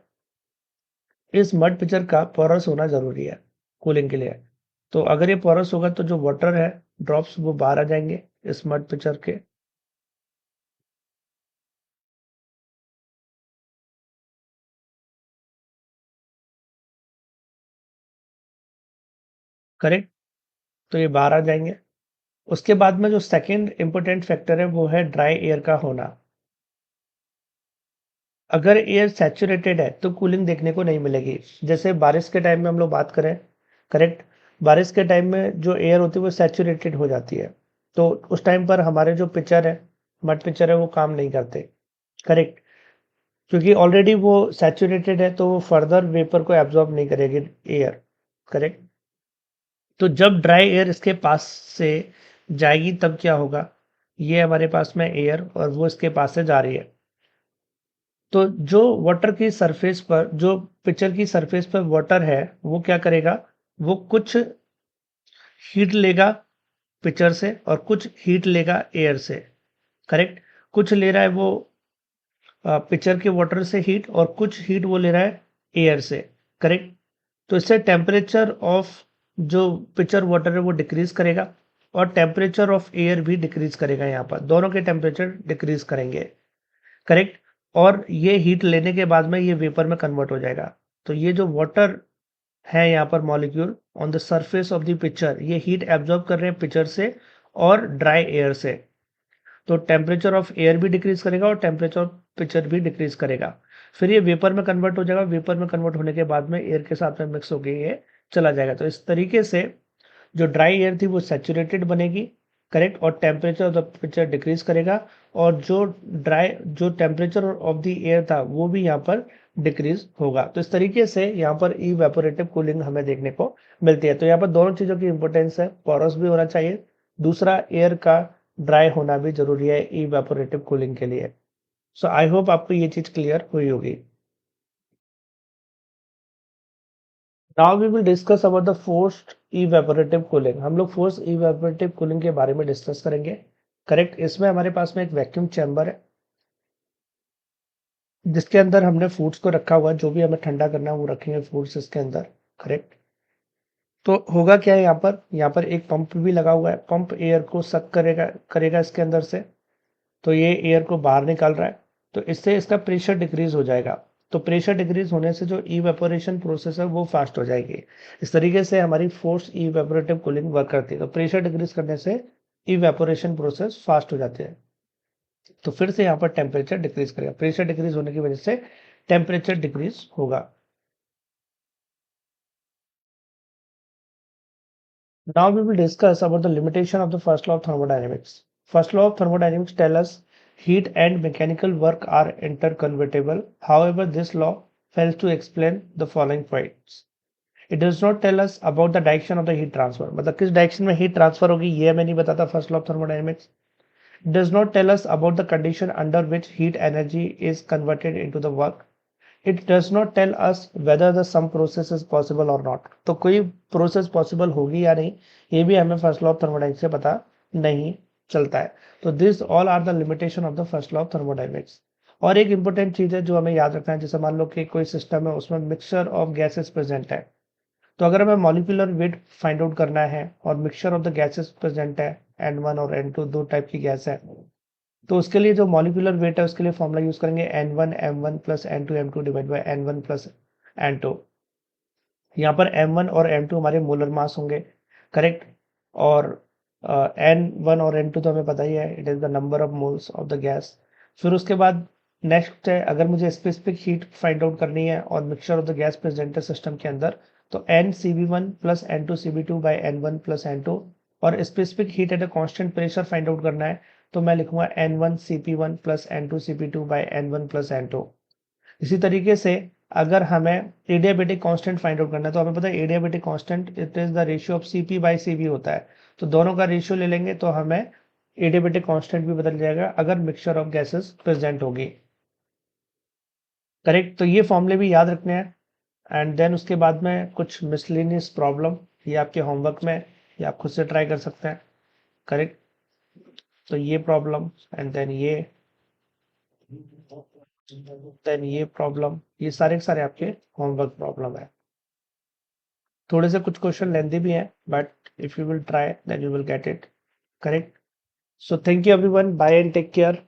इस मड पिक्चर का पोरस होना जरूरी है कूलिंग के लिए। तो अगर ये पोरस होगा तो जो वाटर है ड्रॉप्स वो बाहर आ जाएंगे इस मड पिक्चर के, करेक्ट। तो ये बाहर आ जाएंगे। उसके बाद में जो सेकेंड इंपॉर्टेंट फैक्टर है वो है ड्राई एयर का होना। अगर एयर सैचुरेटेड है तो कूलिंग देखने को नहीं मिलेगी। जैसे बारिश के टाइम में हम लोग बात करें, करेक्ट, बारिश के टाइम में जो एयर होती है वो सैचुरेटेड हो जाती है, तो उस टाइम पर हमारे जो पिक्चर है, मड पिक्चर है, वो काम नहीं करते, करेक्ट, क्योंकि ऑलरेडी वो सैचुरेटेड है तो वो फर्दर वेपर को एब्जॉर्ब नहीं करेगी एयर, करेक्ट। तो जब ड्राई एयर इसके पास से जाएगी तब क्या होगा, ये हमारे पास में एयर और वो इसके पास से जा रही है, तो जो वाटर की सरफेस पर, जो पिक्चर की सरफेस पर वाटर है, वो क्या करेगा, वो कुछ हीट लेगा पिक्चर से और कुछ हीट लेगा एयर से, करेक्ट। कुछ ले रहा है वो पिक्चर के वाटर से हीट और कुछ हीट वो ले रहा है एयर से, करेक्ट। तो इससे टेम्परेचर ऑफ जो पिक्चर वाटर है वो डिक्रीज करेगा और टेम्परेचर ऑफ एयर भी डिक्रीज करेगा, यहाँ पर दोनों के टेम्परेचर डिक्रीज करेंगे, करेक्ट। और ये हीट लेने के बाद में ये वेपर में कन्वर्ट हो जाएगा। तो ये जो वाटर है यहाँ पर molecule on the surface of the picture, ये हीट एब्जॉर्ब कर रहे हैं पिक्चर से और ड्राई एयर से, तो टेम्परेचर ऑफ एयर भी डिक्रीज करेगा और टेम्परेचर ऑफ पिक्चर भी डिक्रीज करेगा। फिर ये वेपर में कन्वर्ट हो जाएगा, वेपर में कन्वर्ट होने के बाद में एयर के साथ में मिक्स होकर ये चला जाएगा। तो इस तरीके से जो ड्राई एयर थी वो सैचुरेटेड बनेगी, करेक्ट, और temperature of the picture decrease करेगा, और जो टेम्परेचर ऑफ द एयर था वो भी यहाँ पर डिक्रीज होगा। तो इस तरीके से यहाँ पर इवेपोरेटिव कूलिंग हमें देखने को मिलती है। तो यहाँ पर दोनों चीजों की इंपॉर्टेंस है, पोरस भी होना चाहिए, दूसरा एयर का ड्राई होना भी जरूरी है इवेपोरेटिव कूलिंग के लिए। सो आई होप आपको ये चीज क्लियर हुई होगी। Now we will discuss about the forced evaporative cooling. हम लोग फोर्स्ड इवेपोरेटिव कूलिंग के बारे में डिस्कस करेंगे, करेक्ट। इसमें हमारे पास में एक वैक्यूम चैम्बर है जिसके अंदर हमने फूड्स को रखा हुआ है, जो भी हमें ठंडा करना है वो रखेंगे फूड्स इसके अंदर, करेक्ट। तो होगा क्या है, यहाँ पर एक पंप भी लगा हुआ है, पंप एयर को सक करेगा करेगा इसके अंदर से, तो ये एयर को बाहर निकाल रहा है, तो इससे इसका प्रेशर डिक्रीज हो जाएगा। तो प्रेशर डिक्रीज होने से जो इवेपोरेशन प्रोसेस है वो फास्ट हो जाएगी। इस तरीके से हमारी फोर्स इवेपोरेटिव कूलिंग वर्क करती है। तो प्रेशर डिक्रीज करने से इवेपोरेशन प्रोसेस फास्ट हो जाती है। तो फिर से यहाँ पर टेम्परेचर डिक्रीज करेगा, प्रेशर डिक्रीज होने की वजह से टेम्परेचर डिक्रीज होगा। Now we will discuss about the limitation of the first law of thermodynamics. First law of thermodynamics tells us heat and mechanical work are interconvertible. However, this law fails to explain the following points. It does not tell us about the direction of the heat transfer. मतलब किस direction में heat transfer होगी ये हमें नहीं बताता first law of thermodynamics. It does not tell us about the condition under which heat energy is converted into the work. It does not tell us whether the some process is possible or not. तो कोई process possible होगी या नहीं ये भी हमें first law of thermodynamics से पता नहीं चलता है। तो this all are the limitation of the first law of thermodynamics. और एक इंपॉर्टेंट चीज है जो हमें याद रखना है, जैसे मान लो कि कोई सिस्टम है उसमें मिक्सचर ऑफ गैसेस प्रेजेंट है, तो अगर हमें मॉलिक्यूलर वेट फाइंड आउट करना है और mixture of the gases present है, N1 और N2 दो टाइप की गैस है, तो उसके लिए जो मॉलिक्यूलर वेट है उसके लिए फॉर्मूला यूज करेंगे N1 M1 plus N2 M2 divide by N1 plus N2। यहाँ पर M1 और M2 हमारे मोलर मास होंगे, करेक्ट। और N1 और N2 तो हमें पता ही है, it is the number of moles of the gas. फिर उसके बाद नेक्स्ट है, अगर मुझे स्पेसिफिक हीट फाइंड आउट करनी है और mixture of the gas present है सिस्टम के अंदर, तो NCB1 plus N2 CB2 by N1 plus N2। और specific heat at a constant pressure find out करना है तो मैं लिखूंगा N1 CP1 plus N2 CP2 by N1 plus N2। इसी तरीके से अगर हमें एडियाबेटिक कांस्टेंट फाइंड आउट करना है तो हमें पता है adiabatic constant it is the ratio of Cp by Cv होता है, तो दोनों का रेशियो ले लेंगे तो हमें एडियाबेटिक कांस्टेंट भी बदल जाएगा अगर मिक्सचर ऑफ गैसेस प्रेजेंट होगी, करेक्ट। तो ये फॉर्मूले भी याद रखने हैं। एंड देन उसके बाद में कुछ मिसलेनियस प्रॉब्लम, ये आपके होमवर्क में या आप खुद से ट्राई कर सकते हैं, करेक्ट। तो ये प्रॉब्लम एंड देन ये प्रॉब्लम, ये सारे के सारे आपके होमवर्क प्रॉब्लम है। थोड़े से कुछ क्वेश्चन लेंदी भी हैं but if you will try then you will get it, correct. So thank you everyone, bye and take care.